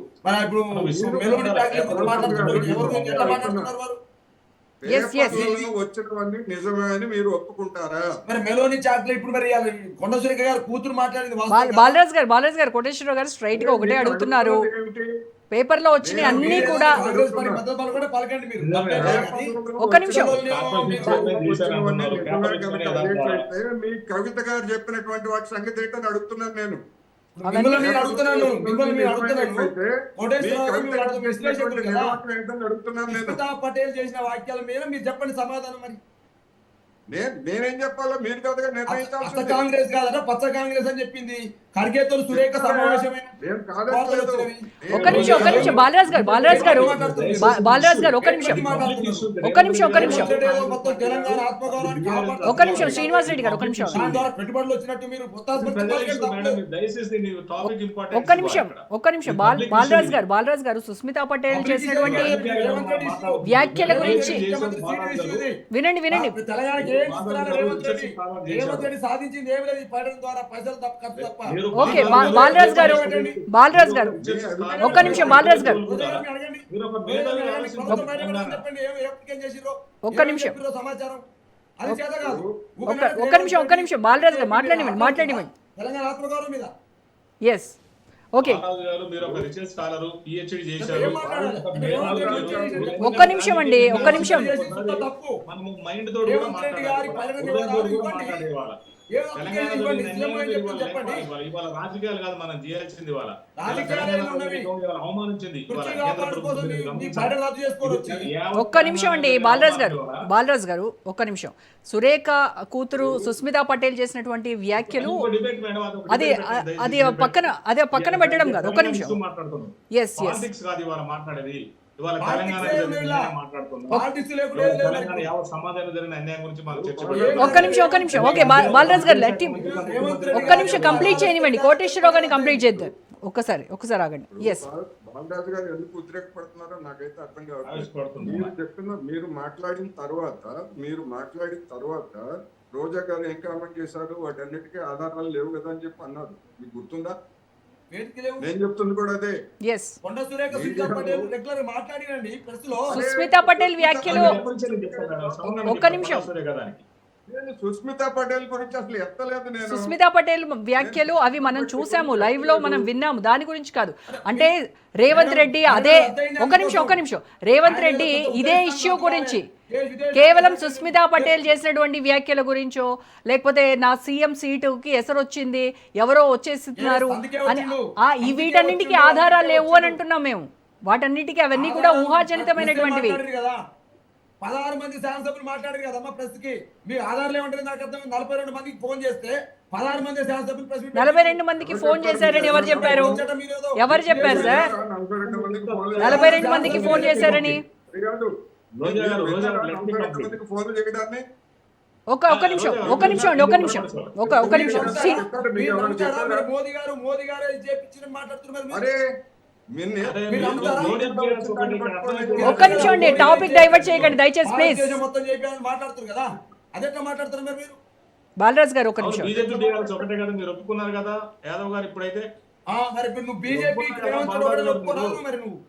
ఇప్పుడు మెలోడీ ప్యాకెట్ గురించి మాట్లాడుతున్నారు, ఎవరు ఎట్లా మాట్లాడుతున్నారు వారు? వచ్చినవన్నీ నిజమే అని మీరు ఒప్పుకుంటారా? మరి మెలోడీ చాక్లెట్ ఇప్పుడు మరి కొండ సురేఖ గారు కూతురు మాట్లాడింది బాలరాజ్ గారు కోటేశ్వరరావు గారు స్ట్రైట్ గా ఒకటే అడుగుతున్నారు. పేపర్ లో వచ్చినాయి అన్ని కూడా ఒక నిమిషం, మీ కవిత గారు చెప్పినటువంటి వాటి సంగతి ఏంటని అడుగుతున్నాను నేను. పటేల్ చేసిన వాక్యాల మీద మీరు చెప్పండి సమాధానం. మరి నేనేం చెప్పాలో మీరు కదా నిర్ణయించాలి. కాంగ్రెస్ కాదట, పచ్చ కాంగ్రెస్ అని చెప్పింది. ఖర్గేతో సురేఖ సమావేశమైన నేను కాదట్లేదు. ఒక్క నిమిషం బాలరాజ్ గారు ఒక్క నిమిషం మొత్తం తెలంగాణ ఆత్మగౌరవాన్ని కాపాడుతున్నారు. ఒక్క నిమిషం శ్రీనివాస్ రెడ్డి గారు ఒక్క నిమిషం దాని ద్వారా పెట్టుబడులు వచ్చినట్టు మీరు ఒక్క నిమిషం బాలరాజ్ గారు సుస్మితా పటేల్ చేసినటువంటి వ్యాఖ్యల గురించి వినండి తెలంగాణకి ఏం ఇస్తున్నారు రేవంత్ రెడ్డి సాధించింది ఏమి లేదు ఈ పర్యటన ద్వారా పైసలు ఖర్చు తప్ప. ఓకే బాలరాజ్ గారు ఒక్క నిమిషం బాలరాజ్ గారు ఒక్క నిమిషం సమాచారం అది చేత కాదు. ఒక్క నిమిషం బాలరాజ్ గారు మాట్లాడివ్వండి తెలంగాణ ఆత్మగౌరవం మీద ఎస్ ఓకే ఒక్క నిమిషం అండి ఒక్క నిమిషం తప్పు మైండ్ రేవంత్ రెడ్డి గారి పర్యటన వివరాలు ఇవ్వండి. చెప్పండి ఇవాళ రాజకీయాలు కాదు మనం చేయాల్సింది ఇవాళ అవమానించింది. ఒక్క నిమిషం అండి బాలరాజ్ గారు ఒక్క నిమిషం. సురేఖ కూతురు సుస్మితా పటేల్ చేసినటువంటి వ్యాఖ్యలు అది పక్కన పెట్టడం కాదు. ఒక్క నిమిషం ఎస్ మాట్లాడేది ఇవాళ తెలంగాణ సమాధానం జరిగిన అన్యాయం గురించి మనం చర్చ. ఒక్క నిమిషం ఓకే బాలరాజ్ గారు ఒక్క నిమిషం కంప్లీట్ చేయనివ్వండి. కోటేశ్వరరావు గారిని కంప్లీట్ చేద్దాం. ఒక్కసారి ఆగండి. ఎస్ బాలరాజు గారు ఎందుకు ఉద్రేకపడుతున్నారో నాకైతే అర్థం కావట్లేదు. మీరు మాట్లాడిన తర్వాత రోజా గారు ఏం కామెంట్ చేశారు, వాటన్నిటికీ ఆధారాలు లేవు కదా అని చెప్పి అన్నారు. మీకు గుర్తుందా? నేను చెప్తుంది కూడా అదే. సుస్మితా పటేల్ వ్యాఖ్యలు ఒక్క నిమిషం. సుస్మితా పటేల్ గురించి అసలు ఎత్తలేదు నేను. సుస్మితా పటేల్ వ్యాఖ్యలు అవి మనం చూసాము, లైవ్ లో మనం విన్నాము. దాని గురించి కాదు. అంటే రేవంత్ రెడ్డి అదే ఒక్క నిమిషం రేవంత్ రెడ్డి ఇదే ఇష్యూ గురించి కేవలం సుస్మితా పటేల్ చేసినటువంటి వ్యాఖ్యల గురించో లేకపోతే నా సీఎం సీటుకి ఎసరొచ్చింది ఎవరో వచ్చేస్తున్నారు అని వీటన్నింటికి ఆధారాలు లేవు అని అంటున్నాం మేము. వాటన్నిటికీ అవన్నీ కూడా ఊహాజనితమైనటువంటివి. 16 మంది శాసనసభ్యులు మాట్లాడారు కదమ్మా ప్రెస్ కి. మీ ఆధారాలు ఏమంటారు నాకు అర్థం. 42 మందికి ఫోన్ చేస్తే 16 మంది శాసనసభ్యులు ప్రెస్ 42 మందికి ఫోన్ చేశారని ఎవరు చెప్పారు సార్? 42 మందికి ఫోన్ చేశారని ఒక్క నిమిషం మోదీ గారు చేపించిన మాట్లాడుతున్నారు. ఒక్క నిమిషం అండి, టాపిక్ డైవర్ట్ చేయకండి దయచేసి ప్లీజ్. మొత్తం మాట్లాడుతున్నారు కదా, అదెట్లా మాట్లాడుతున్నారు మీరు? బాలరాజ్ గారు ఒక్క నిమిషం. బీజేపీ ఒకటే కదా మీరు ఒప్పుకున్నారు కదా యాదవ్ గారు. ఇప్పుడైతే మరి నువ్వు బీజేపీ మరి నువ్వు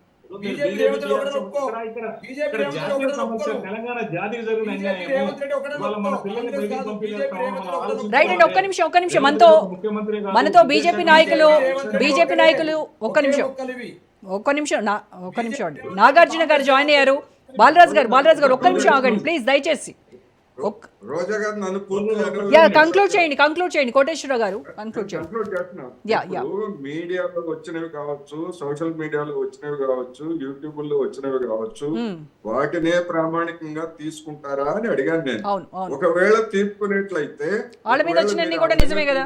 తెలంగాణ జాతికి జరిగిన రైట్ అండి. ఒక్క నిమిషం మనతో బీజేపీ నాయకులు ఒక్క నిమిషం అండి. నాగార్జున గారు జాయిన్ అయ్యారు. బాలరాజ్ గారు ఒక్క నిమిషం ఆగండి ప్లీజ్ దయచేసి. రోజా గారు నన్ను కంక్లూడ్ చేయండి కోటేశ్వరరావు గారు కంక్లూడ్ చేయండి. మీడియాలో వచ్చినవి కావచ్చు, సోషల్ మీడియాలో వచ్చినవి కావచ్చు, యూట్యూబ్ లో వచ్చినవి కావచ్చు, వాటినే ప్రామాణికంగా తీసుకుంటారా అని అడిగాను నేను. ఒకవేళ తీసుకునేట్లయితే వాళ్ళ మీద వచ్చినన్ని కూడా నిజమే కదా,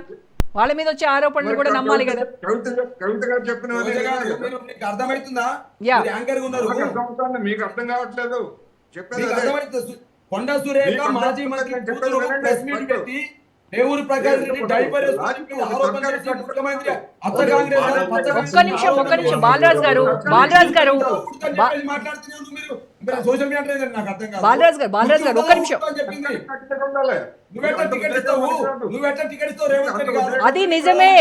వాళ్ళ మీద వచ్చే ఆరోపణలు కూడా నమ్మాలి కదా. కవిత గారు చెప్పిన అర్థమవుతుందా? మీకు అర్థం కావట్లేదు చెప్పేది. కొండ సురేఖ మాజీ మంత్రి ప్రెస్ మీట్ పెట్టి దేవుడు ప్రకాష్ రెడ్డి డైపర్ ఆరోపణ చేసి ముఖ్యమంత్రి ఒక్క నిమిషం బాలరాజ్ గారు మాట్లాడుతున్నారు మీరు సోషల్ మీడియా. నాకు అర్థం కాదు. బాలరాజ్ గారు ఒక్క నిమిషం. అది నిజమే,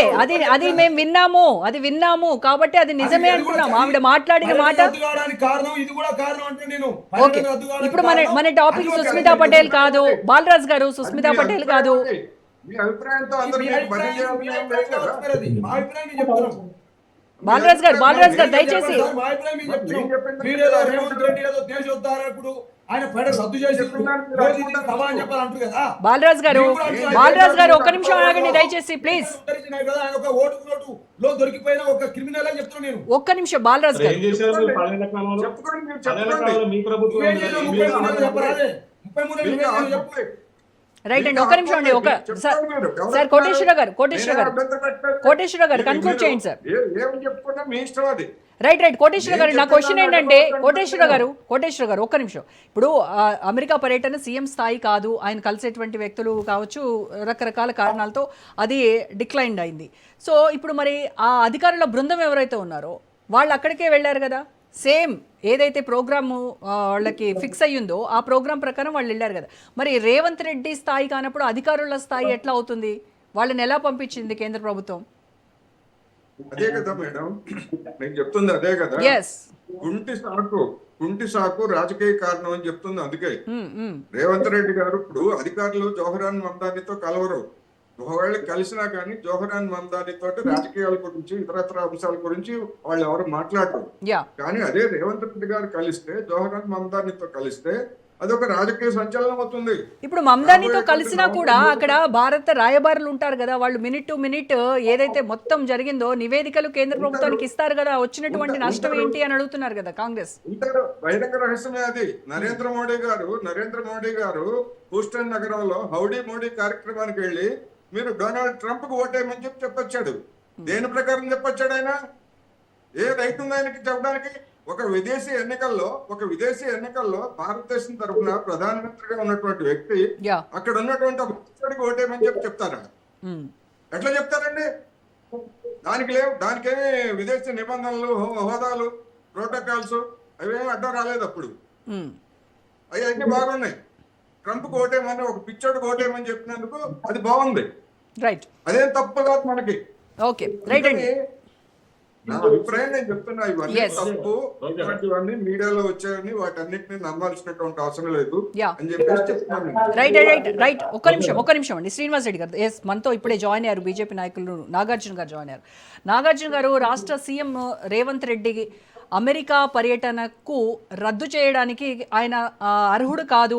అది మేము విన్నాము కాబట్టి అది నిజమే అంటున్నాం. ఆవిడ మాట్లాడిన మాట. ఓకే, ఇప్పుడు మన టాపిక్ సుస్మితా పటేల్ కాదు, బాలరాజ్ గారు సుస్మితా పటేల్ కాదు. బాలరాజ్ గారు దయచేసి బాలరాజ్ గారు ఒక్క నిమిషం ఆగండి దయచేసి ప్లీజ్. ఒక్క నిమిషం బాలరాజ్ గారు. రైట్ అండి, ఒక నిమిషం అండి, సార్ కోటేశ్వర గారు కన్క్లూడ్ చేయండి సార్. ఏమని చెప్పుకున్నా మీ ఇష్టం అది. రైట్ కోటేశ్వర గారు, నా క్వశ్చన్ ఏంటంటే కోటేశ్వర గారు ఒక్క నిమిషం. ఇప్పుడు అమెరికా పర్యటన సీఎం స్థాయి కాదు, ఆయన కలిసేటువంటి వ్యక్తులు కావచ్చు రకరకాల కారణాలతో అది డిక్లైన్ అయింది. సో ఇప్పుడు మరి ఆ అధికారుల బృందం ఎవరైతే ఉన్నారో వాళ్ళు అక్కడికే వెళ్ళారు కదా, సేమ్ ఏదైతే ప్రోగ్రాము వాళ్ళకి ఫిక్స్ అయ్యిందో ఆ ప్రోగ్రామ్ ప్రకారం వాళ్ళు వెళ్ళారు కదా. మరి రేవంత్ రెడ్డి స్థాయి కానప్పుడు అధికారుల స్థాయి ఎట్లా అవుతుంది? వాళ్ళని ఎలా పంపించింది కేంద్ర ప్రభుత్వం? అదే కదా మేడం నేను చెప్తుంది, అదే కదా. కుంటి సాకు రాజకీయ కారణం అని చెప్తుంది. అందుకే రేవంత్ రెడ్డి గారు ఇప్పుడు అధికారులు జవహరాన్ మమ్దానితో కలవరు. ఒకవేళ కలిసినా కానీ జవహరాన్ మమ్దాని తోటి రాజకీయాల గురించి ఇతరత్ర అంశాల గురించి వాళ్ళు ఎవరు మాట్లాడరు. కానీ అదే రేవంత్ రెడ్డి గారు కలిస్తే, జవహరాన్ మమ్దానితో కలిస్తే అదొక రాజకీయ సంచలనం అవుతుంది. ఇప్పుడు మమ్దానితో కలిసినా కూడా అక్కడ భారత రాయబారులు ఉంటారు కదా, వాళ్ళు మినిట్ టు మినిట్ ఏదైతే మొత్తం జరిగిందో నివేదికలు కేంద్ర ప్రభుత్వానికి ఇస్తారు కదా, వచ్చినటువంటి నష్టం ఏంటి అని అడుగుతున్నారు కదా కాంగ్రెస్. బహిరంగ రహస్యమే అది. నరేంద్ర మోడీ గారు హూస్టన్ నగరంలో హౌడీ మోడీ కార్యక్రమానికి వెళ్ళి మీరు డొనాల్డ్ ట్రంప్ కు ఓటేయమని చెప్పొచ్చాడు. దేని ప్రకారం చెప్పొచ్చాడు ఆయన? ఏ రైతు ఉంది ఆయనకి చెప్పడానికి? ఒక విదేశీ ఎన్నికల్లో భారతదేశం తరఫున ప్రధానమంత్రిగా ఉన్నటువంటి వ్యక్తి అక్కడ ఉన్నటువంటి ఒక ఓటేయమని చెప్తారా? ఎట్లా చెప్తారండి? దానికేమి విదేశీ నిబంధనలు, హోదాలు, ప్రోటోకాల్స్ అవేమి అడ్డం రాలేదు. అప్పుడు అవి అన్ని బాగున్నాయి. ట్రంప్ ఓటేయమని, ఒక పిచ్చోడు ఓటేయమని చెప్పినందుకు అది బాగుంది. అదేం తప్పు కాదు మనకి. నా అభిప్రాయం నేను చెప్తున్నా, ఇవన్నీ తప్పు, ఇవన్నీ మీడియాలో వచ్చాయని వాటన్నిటిని నమ్మాల్సినటువంటి అవసరం లేదు అని చెప్పేసి చెప్తున్నాను. రైట్ ఒక్క నిమిషం అండి. శ్రీనివాస్ రెడ్డి గారు మనతో ఇప్పుడే జాయిన్ అయ్యారు, బీజేపీ నాయకులు నాగార్జున గారు జాయిన్ అయ్యారు. నాగార్జున గారు, రాష్ట్ర సీఎం రేవంత్ రెడ్డి అమెరికా పర్యటనకు రద్దు చేయడానికి ఆయన అర్హుడు కాదు,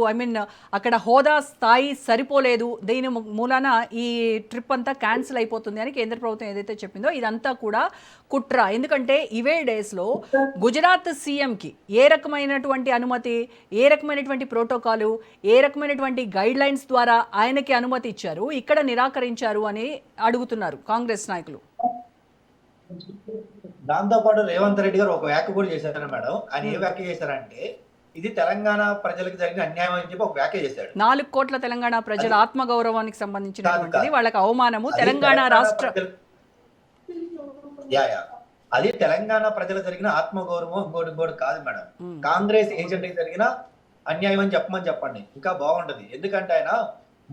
అక్కడ హోదా స్థాయి సరిపోలేదు, దీని మూలాన ఈ ట్రిప్ అంతా క్యాన్సిల్ అయిపోతుంది అని కేంద్ర ప్రభుత్వం ఏదైతే చెప్పిందో ఇదంతా కూడా కుట్ర. ఎందుకంటే ఇవే డేస్లో గుజరాత్ సీఎంకి ఏ రకమైనటువంటి అనుమతి, ఏ రకమైనటువంటి ప్రోటోకాలు, ఏ రకమైనటువంటి గైడ్ లైన్స్ ద్వారా ఆయనకి అనుమతి ఇచ్చారు, ఇక్కడ నిరాకరించారు అని అడుగుతున్నారు కాంగ్రెస్ నాయకులు. దాంతో పాటు రేవంత్ రెడ్డి గారు ఒక వ్యాఖ్య కూడా చేశారు మేడం. ఆయన ఏ వ్యాఖ్య చేశారంటే, ఇది తెలంగాణ ప్రజలకు జరిగిన అన్యాయం అని చెప్పి ఒక వ్యాఖ్య చేశాడు. 4 కోట్ల తెలంగాణ ప్రజల ఆత్మగౌరవానికి సంబంధించినటువంటిది, వాళ్ళకి అవమానము, తెలంగాణ రాష్ట్ర అది తెలంగాణ ప్రజలు జరిగిన ఆత్మగౌరవం ఇంకోటి కాదు మేడం. కాంగ్రెస్ ఏజెంట్ జరిగిన అన్యాయం అని చెప్పండి, ఇంకా బాగుంటది. ఎందుకంటే ఆయన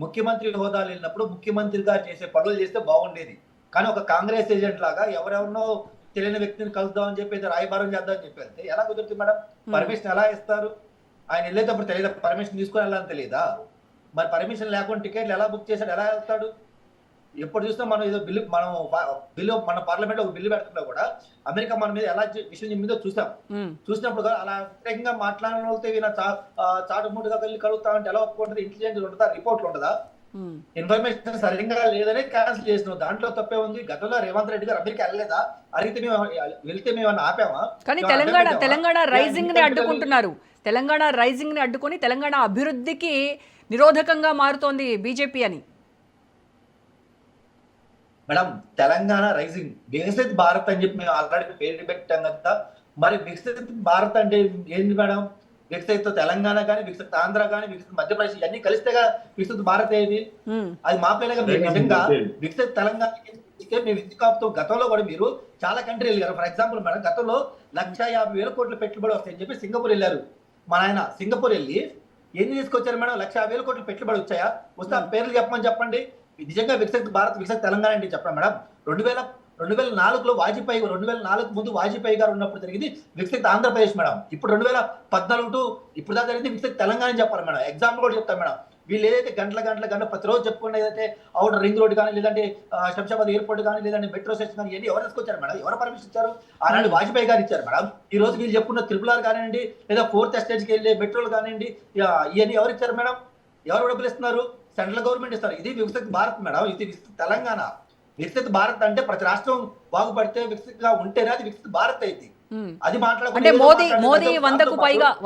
ముఖ్యమంత్రి హోదాలు వెళ్ళినప్పుడు ముఖ్యమంత్రి గారు చేసే పనులు చేస్తే బాగుండేది. కానీ ఒక కాంగ్రెస్ ఏజెంట్ లాగా ఎవరెవరినో తెలియని వ్యక్తిని కలుద్దాం అని చెప్పి రాయబారం చేద్దాం అని చెప్పి ఎలా కుదురుతుంది మేడం? పర్మిషన్ ఎలా ఇస్తారు? ఆయన వెళ్ళేటప్పుడు తెలియదు, పర్మిషన్ తీసుకుని వెళ్ళాలని తెలియదా? మరి పర్మిషన్ లేకుండా టికెట్లు ఎలా బుక్ చేశాడు, ఎలా వెళ్తాడు? ఎప్పుడు చూసినా మనం ఏదో బిల్లు మన పార్లమెంట్ లో ఒక బిల్లు పెడుతున్నా కూడా అమెరికా మన మీద ఎలా విషయం మీద చూసినప్పుడు అలా వ్యతిరేకంగా మాట్లాడిన వాళ్ళతో చాటుమూటుగా వెళ్ళి కలుగుతామంటే ఎలా ఒప్పుకుంటుంది? ఇంటెలిజెన్స్ ఉంటుందా? రిపోర్ట్లు ఉంటుందా? ఇన్ఫర్మేషన్ సరిగ్గా లేదని క్యాన్సిల్ చేసినాం. దాంట్లో తప్పే ఉంది. గతంలో రేవంత్ రెడ్డి గారు అమెరికా వెళ్ళలేదా? అడిగితే మేము వెళ్తే మేము ఆపామా? కానీ తెలంగాణ రైజింగ్ ని అడ్డుకుంటున్నారు. తెలంగాణ రైజింగ్ ని అడ్డుకొని తెలంగాణ అభివృద్ధికి నిరోధకంగా మారుతోంది బీజేపీ అని. మేడం, తెలంగాణ రైజింగ్, వికసిత్ భారత్ అని చెప్పి మేము ఆల్రెడీ పేరు పెట్టాం కదా. మరి వికసిత్ భారత్ అంటే ఏంది మేడం? వికసిత తెలంగాణ కానీ, వికసిత ఆంధ్ర కానీ, వికసిత మధ్యప్రదేశ్ ఇవన్నీ కలిస్తేగా వికసిత భారత్ ఏది? అది మా పేరుగా నిజంగా వికసిత తెలంగాణ మేము ఎందుకు ఆపుతాం? గతంలో కూడా మీరు చాలా కంట్రీ వెళ్ళారు. ఫర్ ఎగ్జాంపుల్ మేడం, గతంలో 150,000 కోట్ల పెట్టుబడి వస్తాయని చెప్పి సింగపూర్ వెళ్ళారు. మా నాయన సింగపూర్ వెళ్ళి ఎన్ని తీసుకొచ్చారు మేడం? 150,000 కోట్ల పెట్టుబడి వచ్చాయా? వస్తే ఆ పేర్లు చెప్పండి. నిజంగా వికసిత భారత్, వికసిత తెలంగాణ అంటే చెప్పండి మేడం. 2004లో వాజ్పేయి, 2004 ముందు వాజ్పేయి గారు ఉన్నప్పుడు జరిగింది వికసిత ఆంధ్రప్రదేశ్ మేడం. ఇప్పుడు 2014 ఇప్పుడు దాకా జరిగింది వికసిత తెలంగాణ అని చెప్పాలి మేడం. ఎగ్జాంపుల్ కూడా చెప్తాను మేడం. వీళ్ళు ఏదైతే గంటల ప్రతిరోజు చెప్పుకునే ఏదైతే అవుటర్ రింగ్ రోడ్ కానీ, లేదంటే శంషాబాద్ ఎయిర్పోర్ట్ కానీ, లేదంటే మెట్రో స్టేషన్ కానీ, ఇవన్నీ ఎవరు తీసుకొచ్చారు మేడం? ఎవరు పర్మిషన్ ఇచ్చారు? ఆనాడు వాజ్పేయి గారు ఇచ్చారు మేడం. ఈ రోజు వీళ్ళు చెప్పుకున్న త్రిపుల్ ఆర్ కానివ్వండి, లేదా 4th ఎస్టేజ్కి వెళ్ళే మెట్రోలు కానివ్వండి, ఇవన్నీ ఎవరు ఇచ్చారు మేడం? ఎవరు డబ్బులు ఇస్తున్నారు? సెంట్రల్ గవర్నమెంట్ ఇస్తారు. ఇది వికసిత భారత్ మేడం, ఇది వికసిత తెలంగాణ. వికసిత భారత్ అంటే ప్రతి రాష్ట్రం బాగుపడితే, వికసితంగా ఉంటేనే అది వికసిత భారత్ అయింది. అది అంటే మోదీ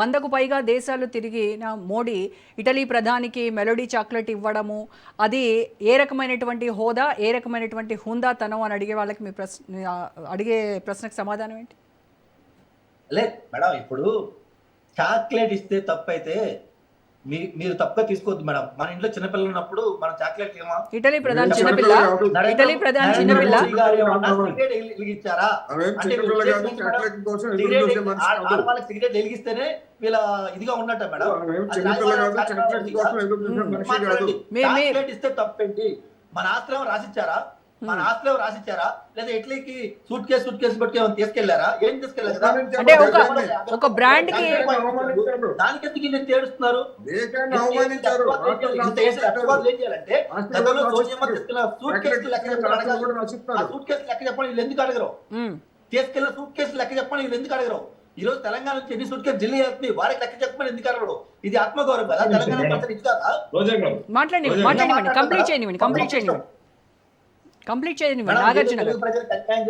వందకు పైగా దేశాలు తిరిగి మోడీ ఇటలీ ప్రధానికి మెలోడీ చాక్లెట్ ఇవ్వడము, అది ఏ రకమైనటువంటి హోదా, ఏ రకమైనటువంటి హుందాతనం అని అడిగే వాళ్ళకి మీ అడిగే ప్రశ్నకు సమాధానం ఏంటి? లేదు మేడం, ఇప్పుడు చాక్లెట్ ఇస్తే తప్పైతే మీరు తప్పుగా తీసుకోవద్దు మేడం. మన ఇంట్లో చిన్నపిల్లలు ఉన్నప్పుడు మనం చాక్లెట్ ఏమా ఇటలీ ప్రధాని చిన్నపిల్ల వెలిగించారా? ఆడవాళ్ళకి సిగరెట్ వెలిగిస్తేనే వీళ్ళ ఇదిగా ఉన్నట్ట మేడం. చాక్లెట్ ఇస్తే తప్పేంటి? మన ఆస్తిలో రాసిచ్చారా లేదా ఇట్లీకి సూట్ కేసు పెట్టుకు తీసుకెళ్లారా? ఏం తీసుకెళ్లారు? అంటే ఒక బ్రాండ్ కి దానికి ఎందుకు ఇన్ని తేడుస్తున్నారు? ఏం చేయాలంటే గతంలో సోనియమ్మ తీసుకెళ్ళిన సూట్ కేసు లెక్క చెప్పండి, వీళ్ళు ఎందుకు అడగరు? తీసుకెళ్ళిన సూట్ కేసు లెక్క చెప్పండి, వీళ్ళు ఎందుకు అడగరు? ఈ రోజు తెలంగాణ నుంచి ఎన్ని సూట్ కేసు ఢిల్లీ వెళ్తుంది, వారికి లెక్క చెప్పమని ఎందుకు అడగరు? ఇది ఆత్మగౌరవం కదా తెలంగాణ ప్రజలు ఇచ్చారా? మాట్లాడండి, కంప్లీట్ చేయండి నాగార్జున గారు. తెలుగు ప్రజలకు అన్యాయం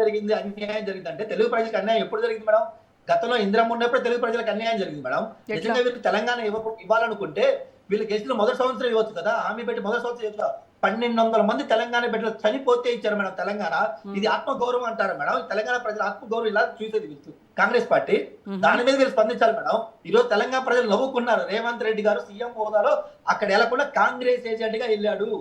జరిగింది అంటే తెలుగు ప్రజలకు అన్యాయం ఎప్పుడు జరిగింది మేడం? గతంలో ఇందిరమ్మ ఉన్నప్పుడు తెలుగు ప్రజలకు అన్యాయం జరిగింది మేడం. నిజంగా వీళ్ళకి తెలంగాణ ఇవ్వాలనుకుంటే వీళ్ళు గెలిచిన మొదటి సంవత్సరం ఇవ్వచ్చు కదా, హామీ పెట్టి మొదటి సంవత్సరం ఇవ్వచ్చు. 1200 మంది తెలంగాణ బిడ్డలు చనిపోతే ఇచ్చారు మేడం తెలంగాణ. ఇది ఆత్మగౌరవం అంటారు మేడం. తెలంగాణ ప్రజల ఆత్మగౌరవం ఇలా చూసేది కాంగ్రెస్ పార్టీ. దాని మీద వీళ్ళు స్పందించాలి మేడం. ఈ రోజు తెలంగాణ ప్రజలు నవ్వుకున్నారు. రేవంత్ రెడ్డి గారు సీఎం హోదాలో అక్కడ వెళ్లకుండా కాంగ్రెస్ ఏజెంట్ గా వెళ్ళాడు.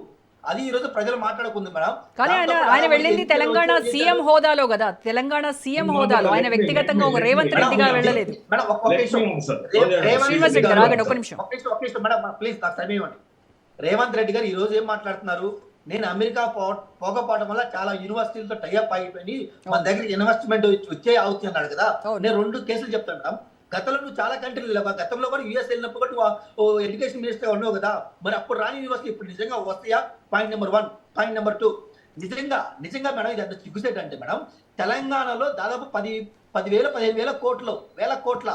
అది ఈ రోజు ప్రజలు మాట్లాడుకుంది మేడం. కానీ ఆయన వెళ్ళింది తెలంగాణ సీఎం హోదాలో కదా, తెలంగాణ సీఎం హోదాలో. ఆయన వ్యక్తిగతంగా ఒక రేవంత్ రెడ్డిగా వెళ్ళలేదు. రేవంత్ రెడ్డి గారు ఈ రోజు ఏం మాట్లాడుతున్నారు? నేను అమెరికా పోకపోవడం వల్ల చాలా యూనివర్సిటీలతో టైఅప్ అయిపోయి మన దగ్గర ఇన్వెస్ట్మెంట్ వచ్చే అవుతుంది అన్నాడు కదా. నేను 2 కేసులు చెప్తాను మేడం. గతంలో నువ్వు చాలా కంట్రీలు లేవా? గతంలో కూడా యూఎస్ వెళ్ళినప్పుడు కూడా ఎడ్యుకేషన్ మినిస్టర్ ఉన్నావు కదా, మరి అప్పుడు రాని యూనివర్సిటీ ఇప్పుడు నిజంగా వస్తాయా? Point number 1. పాయింట్ నెంబర్ 2, నిజంగా మేడం ఇది అంత సిగ్గుసేట్ అంటే మేడం, తెలంగాణలో దాదాపు 15,000 కోట్ల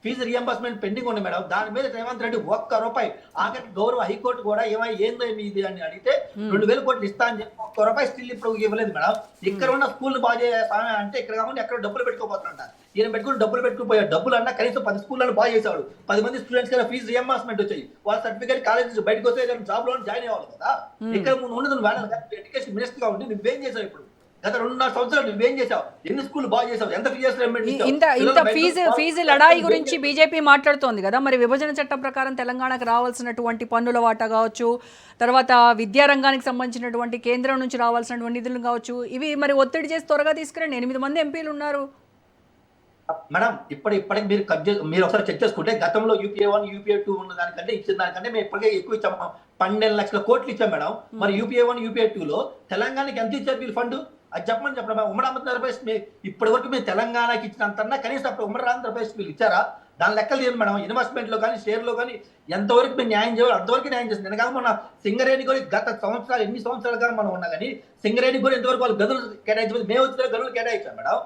ఫీజు రియంబర్స్మెంట్ పెండింగ్ ఉంది మేడం. దాని మీద రేవంత్ రెడ్డి ₹1 ఆఖరి గౌరవ హైకోర్టు కూడా ఏందో మీది అని అడిగితే 2,000 కోట్లు ఇస్తా అని చెప్పి ₹1 స్టిల్ ఇప్పుడు ఇవ్వలేదు మేడం. ఇక్కడ ఉన్న స్కూల్ బాగా చేస్తామే అంటే ఇక్కడ కాకుండా ఎక్కడ డబ్బులు పెట్టుకోబోతున్నా ఈయన పెట్టుకుని డబ్బులు పెట్టుకుపోయాడు. డబ్బులు అన్నా కనీసం 10 స్కూళ్ళను బాగా చేశాడు. 10 మంది స్టూడెంట్స్ కదా ఫీజు రియంబర్స్మెంట్ వచ్చాయి. వాళ్ళ సర్టిఫికేట్ కాలేజ్ నుంచి బయటకు వస్తే జాబ్ లో జాయిన్ అవ్వాలి కదా. ఇక్కడ ఉండదు ఎడ్యుకేషన్ మినిస్టర్ గా ఉండి నువ్వేం చేసావు? ఇప్పుడు గత 2.5 సంవత్సరాలు నువ్వేం చేసావు? ఎన్ని స్కూల్ బాగా చేసావు? ఎంత ఇంత ఫీజు లడాయి గురించి బీజేపీ మాట్లాడుతోంది కదా. మరి విభజన చట్టం ప్రకారం తెలంగాణకు రావాల్సినటువంటి పన్నుల వాటా కావచ్చు, తర్వాత విద్యారంగానికి సంబంధించినటువంటి కేంద్రం నుంచి రావాల్సినటువంటి నిధులు కావచ్చు, ఇవి మరి ఒత్తిడి చేసి త్వరగా తీసుకురండి. 8 మంది ఎంపీలు ఉన్నారు మేడం. ఇప్పటికి మీరు ఒకసారి చెక్ చేసుకుంటే గతంలో UPA 1 UPA 2 ఉన్న దానికంటే ఇచ్చిన దానికంటే మేము ఇప్పటికే ఎక్కువ ఇచ్చాము. 12 లక్షల కోట్లు ఇచ్చాం మేడం. మరి UPA 1 UPA 2లో తెలంగాణకి ఎంత ఇచ్చారు వీళ్ళు ఫండ్? అది చెప్పడం. ఉమ్మడి ఆంధ్రప్రదేశ్ ఇప్పటి వరకు మేము తెలంగాణకి ఇచ్చినంతన్నా కనీసం అప్పుడు ఉమ్మడి ఆంధ్రప్రదేశ్ మీరు ఇచ్చారా? దాని లెక్కలు లేదు మేడం. ఇన్వెస్ట్మెంట్ లో కానీ షేర్ లో కానీ ఎంతవరకు మేము న్యాయం చేయాలి అంతవరకు న్యాయం చేస్తుంది. నేను కాక మన సింగరేణి కూడా గత సంవత్సరాలు ఎన్ని సంవత్సరాలుగా మనం ఉన్నా కానీ సింగరేణి కూడా ఎంతవరకు వాళ్ళు గదులు కేటాయించలేదు. మేము వచ్చిన గదులు కేటాయించాం మేడం.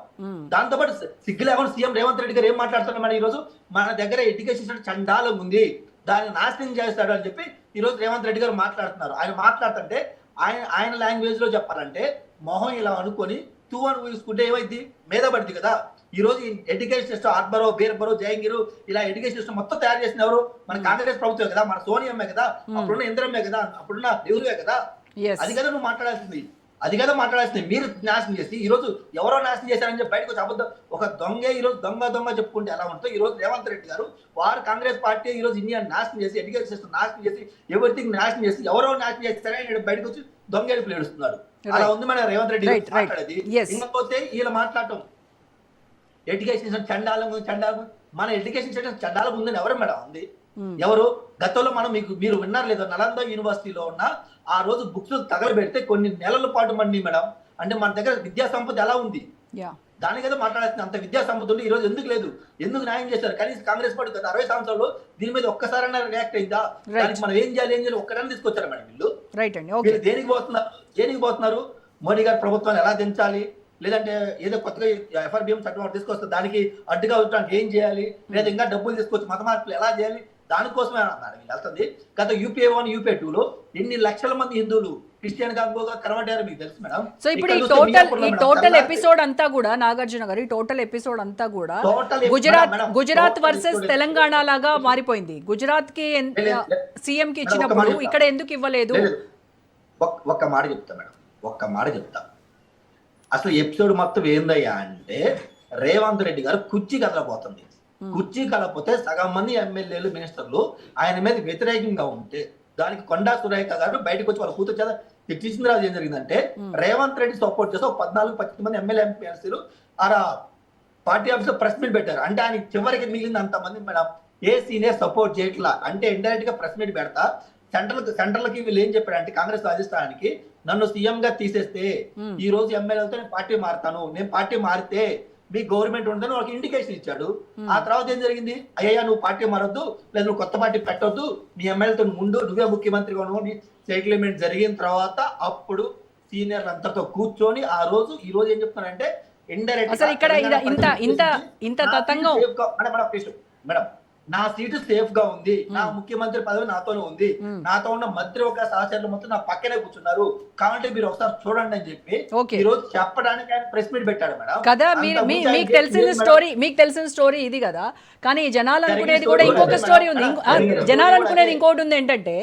దాంతో పాటు సిగ్గు లేకుండా సీఎం రేవంత్ రెడ్డి గారు ఏం మాట్లాడుతున్నారు మేడం? ఈ రోజు మన దగ్గర ఎడ్యుకేషన్ చండాలం ఉంది, దాన్ని నాశనం చేస్తాడు అని చెప్పి ఈ రోజు రేవంత్ రెడ్డి గారు మాట్లాడుతున్నారు. ఆయన మాట్లాడుతుంటే ఆయన లాంగ్వేజ్ లో చెప్పాలంటే మొహం ఇలా అనుకొని తూవను ఊసుకుంటే ఏమైంది? మీద పడింది కదా. ఈ రోజు ఎడ్యుకేషన్ సిస్టమ్ ఆర్బరో, బీర్బరో, జయంగిరు ఇలా ఎడ్యుకేషన్ సిస్టమ్ మొత్తం తయారు చేసిన ఎవరు? మన కాంగ్రెస్ ప్రభుత్వం కదా, మన సోనియమ్మే కదా, అప్పుడున్న ఇంద్రమ్మే కదా, అప్పుడున్న నెహ్రూవే కదా. అది కదా నువ్వు మాట్లాడాల్సింది. మీరు నాశనం చేసి ఈ రోజు ఎవరో నాశనం చేశారని చెప్పి బయటకు వచ్చి అబద్ధం ఒక దొంగే ఈ రోజు దొంగ చెప్పుకుంటే ఎలా ఉంటుందో ఈ రోజు రేవంత్ రెడ్డి గారు వారు కాంగ్రెస్ పార్టీ ఈ రోజు ఇండియా నాశనం చేసి ఎడ్యుకేషన్ సిస్టమ్ నాశనం చేసి ఎవ్రీథింగ్ నాశనం చేసి ఎవరో నాశనం చేస్తారని బయటకు వచ్చి దొంగేడుపులు ఏడుస్తున్నాడు. అలా ఉంది మన రేవంత్ రెడ్డి మాట్లాడేది. ఇంకపోతే వీళ్ళు మాట్లాడటం ఎడ్యుకేషన్ సిస్టమ్ చండాలం. మన ఎడ్యుకేషన్ సిస్టమ్ చండాలం ఉందని ఎవరు మేడం ఉంది? ఎవరు? గతంలో మీరు విన్నారు లేదా, నలంద యూనివర్సిటీలో ఉన్న ఆ రోజు బుక్స్ తగలబెడితే కొన్ని నెలల పాటు మండి మేడం. అంటే మన దగ్గర విద్యా సంపద ఎలా ఉంది? దానికైతే మాట్లాడాల్సింది. అంత విద్యా సంపద ఉంటే ఈ రోజు ఎందుకు లేదు? ఎందుకు న్యాయం చేశారు? కనీసం కాంగ్రెస్ పార్టీ గత 60 సంవత్సరాలు దీని మీద ఒక్కసారైనా రియాక్ట్ అయిందా? దానికి మనం ఏం చేయాలి ఒక్కరైనా తీసుకొచ్చారు మేడం వీళ్ళు. దేనికి పోతున్నారు? మోడీ గారి ప్రభుత్వాన్ని ఎలా దించాలి, లేదంటే ఏదో కొత్తగా FRBM చట్టం తీసుకొస్తే దానికి అడ్డుగా ఉండడానికి ఏం చేయాలి, లేదా ఇంకా డబ్బులు తీసుకొచ్చి మత మార్పులు ఎలా చేయాలి, దానికోసమే అన్నారు వీళ్ళు వెళ్తుంది. గత UPA 1 UPA 2లో ఎన్ని లక్షల మంది హిందువులు క్రిస్టియన్ గంగోగా కన్వర్ట్ అయ్యారు మీకు తెలుసు మేడం. సో ఇప్పుడు ఇక్కడ ఈ చూస్తే మియాపూర్లో మేడం, టోటల్ కర్ణాటక ఎపిసోడ్ అంతా కూడా నాగార్జున గారు, ఈ టోటల్ ఎపిసోడ్ అంతా కూడా Total Gujarat total versus episode Telangana లాగా మారిపోయింది. గుజరాత్ కి సీఎం కి మేడం, ఇచ్చినప్పుడు ఒక్క మాట ఇక్కడ ఎందుకు ఇవ్వలేదు? లేదు. ఒక్క మాట చెప్తా మేడం, ఒక్క మాట చెప్తా. అసలు ఎపిసోడ్ మొత్తం ఏందయ్యా అంటే రేవంత్ రెడ్డి గారు కుర్చీ కదలపోతుంది. కుర్చీ కలపోతే సగం మంది ఎమ్మెల్యేలు మినిస్టర్లు ఆయన మీద వ్యతిరేకంగా ఉంటే దానికి కొండా సురేఖ గారు బయటకు వచ్చి వాళ్ళ కూతురు చేత తిట్టించిన రాజు ఏం జరిగిందంటే రేవంత్ రెడ్డి సపోర్ట్ చేస్తే ఒక 14-18 మంది ఎమ్మెల్యే ఎంపీలు ఆ పార్టీ ఆఫీస్ లో ప్రెస్ మీట్ పెట్టారు. అంటే ఆయన చివరికి మిగిలింది అంతమంది మేడం ఏ సీనియర్ సపోర్ట్ చేయట్లా. అంటే ఇండైరెక్ట్ గా ప్రెస్ మీట్ పెడతా సెంట్రల్ కి వీళ్ళు ఏం చెప్పారు అంటే కాంగ్రెస్ రాజస్థానానికి నన్ను సీఎం గా తీసేస్తే ఈ రోజు ఎమ్మెల్యేలతో నేను పార్టీ మారుతాను, నేను పార్టీ మారితే మీ గవర్నమెంట్ ఉందని వాళ్ళకి ఇండికేషన్ ఇచ్చాడు. ఆ తర్వాత ఏం జరిగింది, అయ్యా నువ్వు పార్టీ మారొద్దు, లేదా నువ్వు కొత్త పార్టీ పెట్టొద్దు, మీ ఎమ్మెల్యేతో ముందు నువ్వే ముఖ్యమంత్రిగా ఉన్నావు సెటిల్మెంట్ జరిగిన తర్వాత అప్పుడు సీనియర్లు అంతతో కూర్చొని ఆ రోజు ఈ రోజు ఏం చెప్తున్నారంటే ఇండైరెక్ట్ అసలు ఇక్కడ ఇంత తతంగం మేడం నా సీటు సేఫ్ గా ఉంది, నా ముఖ్యమంత్రి పదవి నాతోనే ఉంది, నాతో ఉన్న మంత్రి ఒక సహచరులు మొత్తం నా పక్కనే కూర్చున్నారు కాబట్టి మీరు ఒకసారి చూడండి అని చెప్పి ఈ రోజు చెప్పడానికి ఆయన ప్రెస్ మీట్ పెట్టాడు మేడం కదా. మీకు తెలిసిన స్టోరీ ఇది కదా. కానీ జనాలు అనుకునేది కూడా ఇంకొక స్టోరీ ఉంది. జనాలు అనుకునేది ఇంకోటి ఉంది ఏంటంటే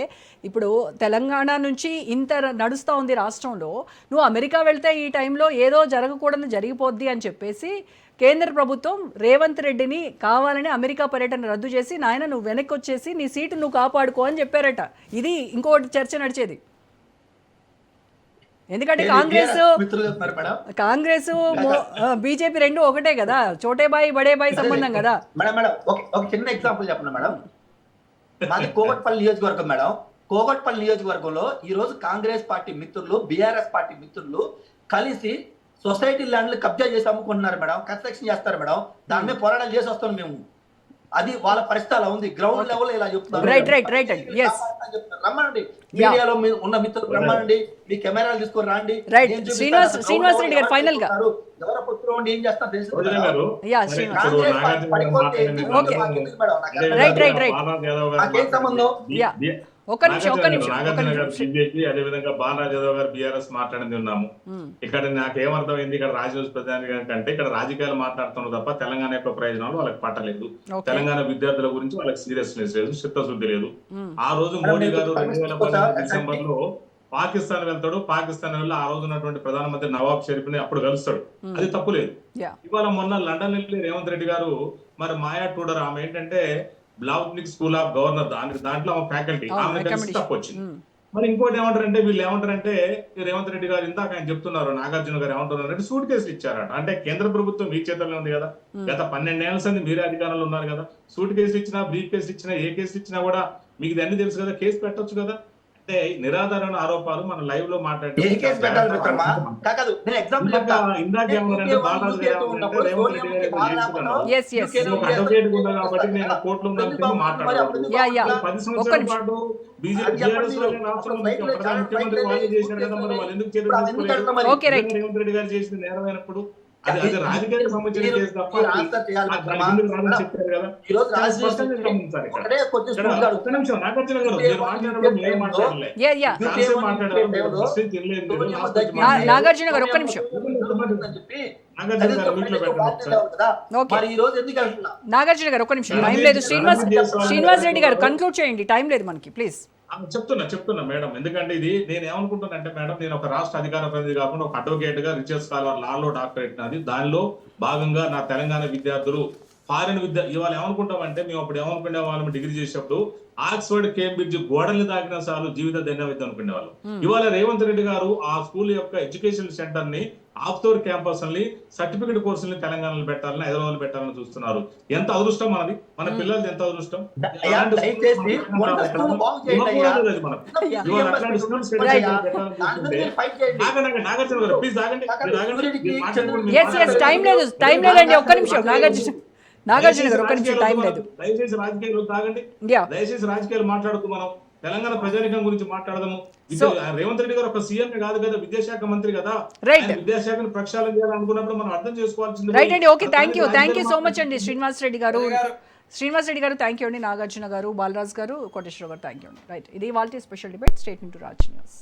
ఇప్పుడు తెలంగాణ నుంచి ఇంత నడుస్తూ ఉంది రాష్ట్రంలో, నువ్వు అమెరికా వెళ్తే ఈ టైంలో ఏదో జరగకూడదు జరిగిపోద్ది అని చెప్పేసి కేంద్ర ప్రభుత్వం రేవంత్ రెడ్డిని కావాలని అమెరికా పర్యటన రద్దు చేసి నాయన నువ్వు వెనక్కి వచ్చేసి నీ సీటు నువ్వు కాపాడుకో అని చెప్పారట. ఇది ఇంకోటి చర్చ నడిచేది. ఎందుకంటే కాంగ్రెస్ బీజేపీ రెండు ఒకటే కదా, చోటే బాయి బడే బాయి సంబంధం కదా. మేడం మేడం ఒక చిన్న ఎగ్జాంపుల్ చెప్పండి మేడం. మాది కోకట్పల్లి నియోజకవర్గం మేడం. కోకట్పల్లి నియోజకవర్గంలో ఈ రోజు కాంగ్రెస్ పార్టీ మిత్రులు బీఆర్ఎస్ పార్టీ మిత్రులు కలిసి సొసైటీ ల్యాండ్లు కబ్జా చేసి అమ్ముకుంటున్నారు మేడం, కన్స్ట్రక్షన్ చేస్తారు మేడం. దాని మీద పోరాటాలు చేసి వస్తాం మేము. అది వాళ్ళ పరిస్థితి అలా ఉంది. గ్రౌండ్ లెవెల్ ఇలా చెప్తున్నారు. రమ్మనండి, మీడియాలో ఉన్న మిత్రులు రమ్మనండి, మీ కెమెరాలు తీసుకొని రండి. శ్రీనివాస్ రెడ్డి గారు ఫైనల్ గా ఎవరో పుత్రులు ఉండి ఏం చేస్తారు తెలుసు. నాకేం సంబంధం? ఒక్క నిమిషం బీజేపీ అదేవిధంగా బాలరాజ్ యాదవ్ గారు బీఆర్ఎస్ మాట్లాడింది ఉన్నాము. ఇక్కడ నాకేమర్థమైంది, ఇక్కడ రాజనీతి ప్రధాని కంటే ఇక్కడ రాజకీయాలు మాట్లాడుతున్నారు తప్ప తెలంగాణ యొక్క ప్రయోజనాలు వాళ్ళకి పట్టలేదు. తెలంగాణ విద్యార్థుల గురించి వాళ్ళకి సీరియస్నెస్ లేదు, చిత్తశుద్ధి లేదు. ఆ రోజు మోడీ గారు 2018 డిసెంబర్ లో పాకిస్తాన్ వెళ్తాడు. పాకిస్తాన్ వెళ్ళి ఆ రోజు ఉన్నటువంటి ప్రధానమంత్రి నవాబ్ షరీఫ్ ని అప్పుడు కలుస్తాడు. అది తప్పు లేదు. ఇవాళ మొన్న లండన్ వెళ్ళి రేవంత్ రెడ్డి గారు మరి మాయా టూడర్ ఆమె ఏంటంటే బ్లావ్నిక్ స్కూల్ ఆఫ్ గవర్నర్ దాంట్లో ఫ్యాకల్టీ ఆమె కలిసి తప్పు వచ్చింది. మరి ఇంకోటి ఏమంటారంటే వీళ్ళు ఏమంటారంటే రేవంత్ రెడ్డి గారు ఇందాక ఆయన చెప్తున్నారు, నాగార్జున గారు ఏమంటున్నారంటే సూట్ కేసులు ఇచ్చారట. అంటే కేంద్ర ప్రభుత్వం మీ చేతుల్లో ఉంది కదా, గత 12 ఏళ్ల సంది మీరే అధికారంలో ఉన్నారు కదా. సూట్ కేసులు ఇచ్చినా బ్రీఫ్ కేసులు ఇచ్చినా ఏ కేసులు ఇచ్చినా కూడా మీకు ఇది అన్ని తెలుసు కదా, కేసు పెట్టొచ్చు కదా. అంటే నిరాధారణ ఆరోపాలు మనం లైవ్ లో మాట్లాడితే ఇందాక ఏమన్నారంటే బాలరాజు గారు రేవంత్ రెడ్డి కాబట్టి నేను కోర్టులో ఉన్నాను మాట్లాడాను. 10 సంవత్సరాల పాటు బీజేపీ ముఖ్యమంత్రి వాళ్ళు చేశారు కదా, మరి వాళ్ళు ఎందుకు చేతులు రేవంత్ రెడ్డి గారు చేసిన నేరమైనప్పుడు అది రాజకీయానికి సంబంధించిన కేసు తప్ప చెప్పారు కదా. నాగార్జున గారు ఒక్క నిమిషం. నాగార్జున గారు ఒక్క నిమిషం, టైం లేదు. శ్రీనివాస్ రెడ్డి గారు కన్క్లూడ్ చేయండి, టైం లేదు మనకి ప్లీజ్. చెప్తున్నా మేడం. ఎందుకంటే ఇది నేను ఏమనుకుంటున్నానంటే మేడం, నేను ఒక రాష్ట్ర అధికార ప్రతినిధి కాకుండా ఒక అడ్వకేట్ గా రిచర్డ్ స్కాలర్ లాలో డాక్టరేట్ నాది. దానిలో భాగంగా నా తెలంగాణ విద్యార్థులు ఫారిన్ విద్య ఇవాళ ఏమనుకుంటామంటే మేము అప్పుడు ఏమనుకునే వాళ్ళం డిగ్రీ చేసేటప్పుడు ఆక్స్ఫర్డ్ కేంబ్రిడ్జ్ గోడల్ని తాకిన సార్లు జీవిత ధన్యవాదం అనుకునే వాళ్ళు. ఇవాళ రేవంత్ రెడ్డి గారు ఆ స్కూల్ యొక్క ఎడ్యుకేషన్ సెంటర్ ని ఆఫ్టోర్ క్యాంపస్ ని సర్టిఫికెట్ కోర్సుల్ని తెలంగాణలో పెట్టాలని హైదరాబాద్ పెట్టాలని చూస్తున్నారు. ఎంత అదృష్టం మనది, మన పిల్లలది ఎంత అదృష్టం. నాగార్జున గారు ప్లీజ్ ఆగండి. నాగార్జున గారు ఒక్క నిమిషం, టైం లేదు. దయచేసి రాజకీయాలు తాగండి, దయచేసి రాజకీయాలు మాట్లాడుతూ మనం తెలంగాణ ప్రజానికం గురించి మాట్లాడదాము. రేవంత్ రెడ్డి గారు ఒక సీఎం కాదు కదా, విద్యాశాఖ మంత్రి కదా. విద్యాశాఖను ప్రక్షాళన చేయాలనుకున్నప్పుడు మనం అర్థం చేసుకోవాల్సింది. రైట్ అండి, okay, thank you so much అండి. శ్రీనివాస్ రెడ్డి గారు థ్యాంక్ యూ అండి. నాగార్జున గారు, బాలరాజ్ గారు, కోటేశ్వర గారు థ్యాంక్ యూ అండి. రైట్, ఇది వాళ్ళ special debate. State to Raj news.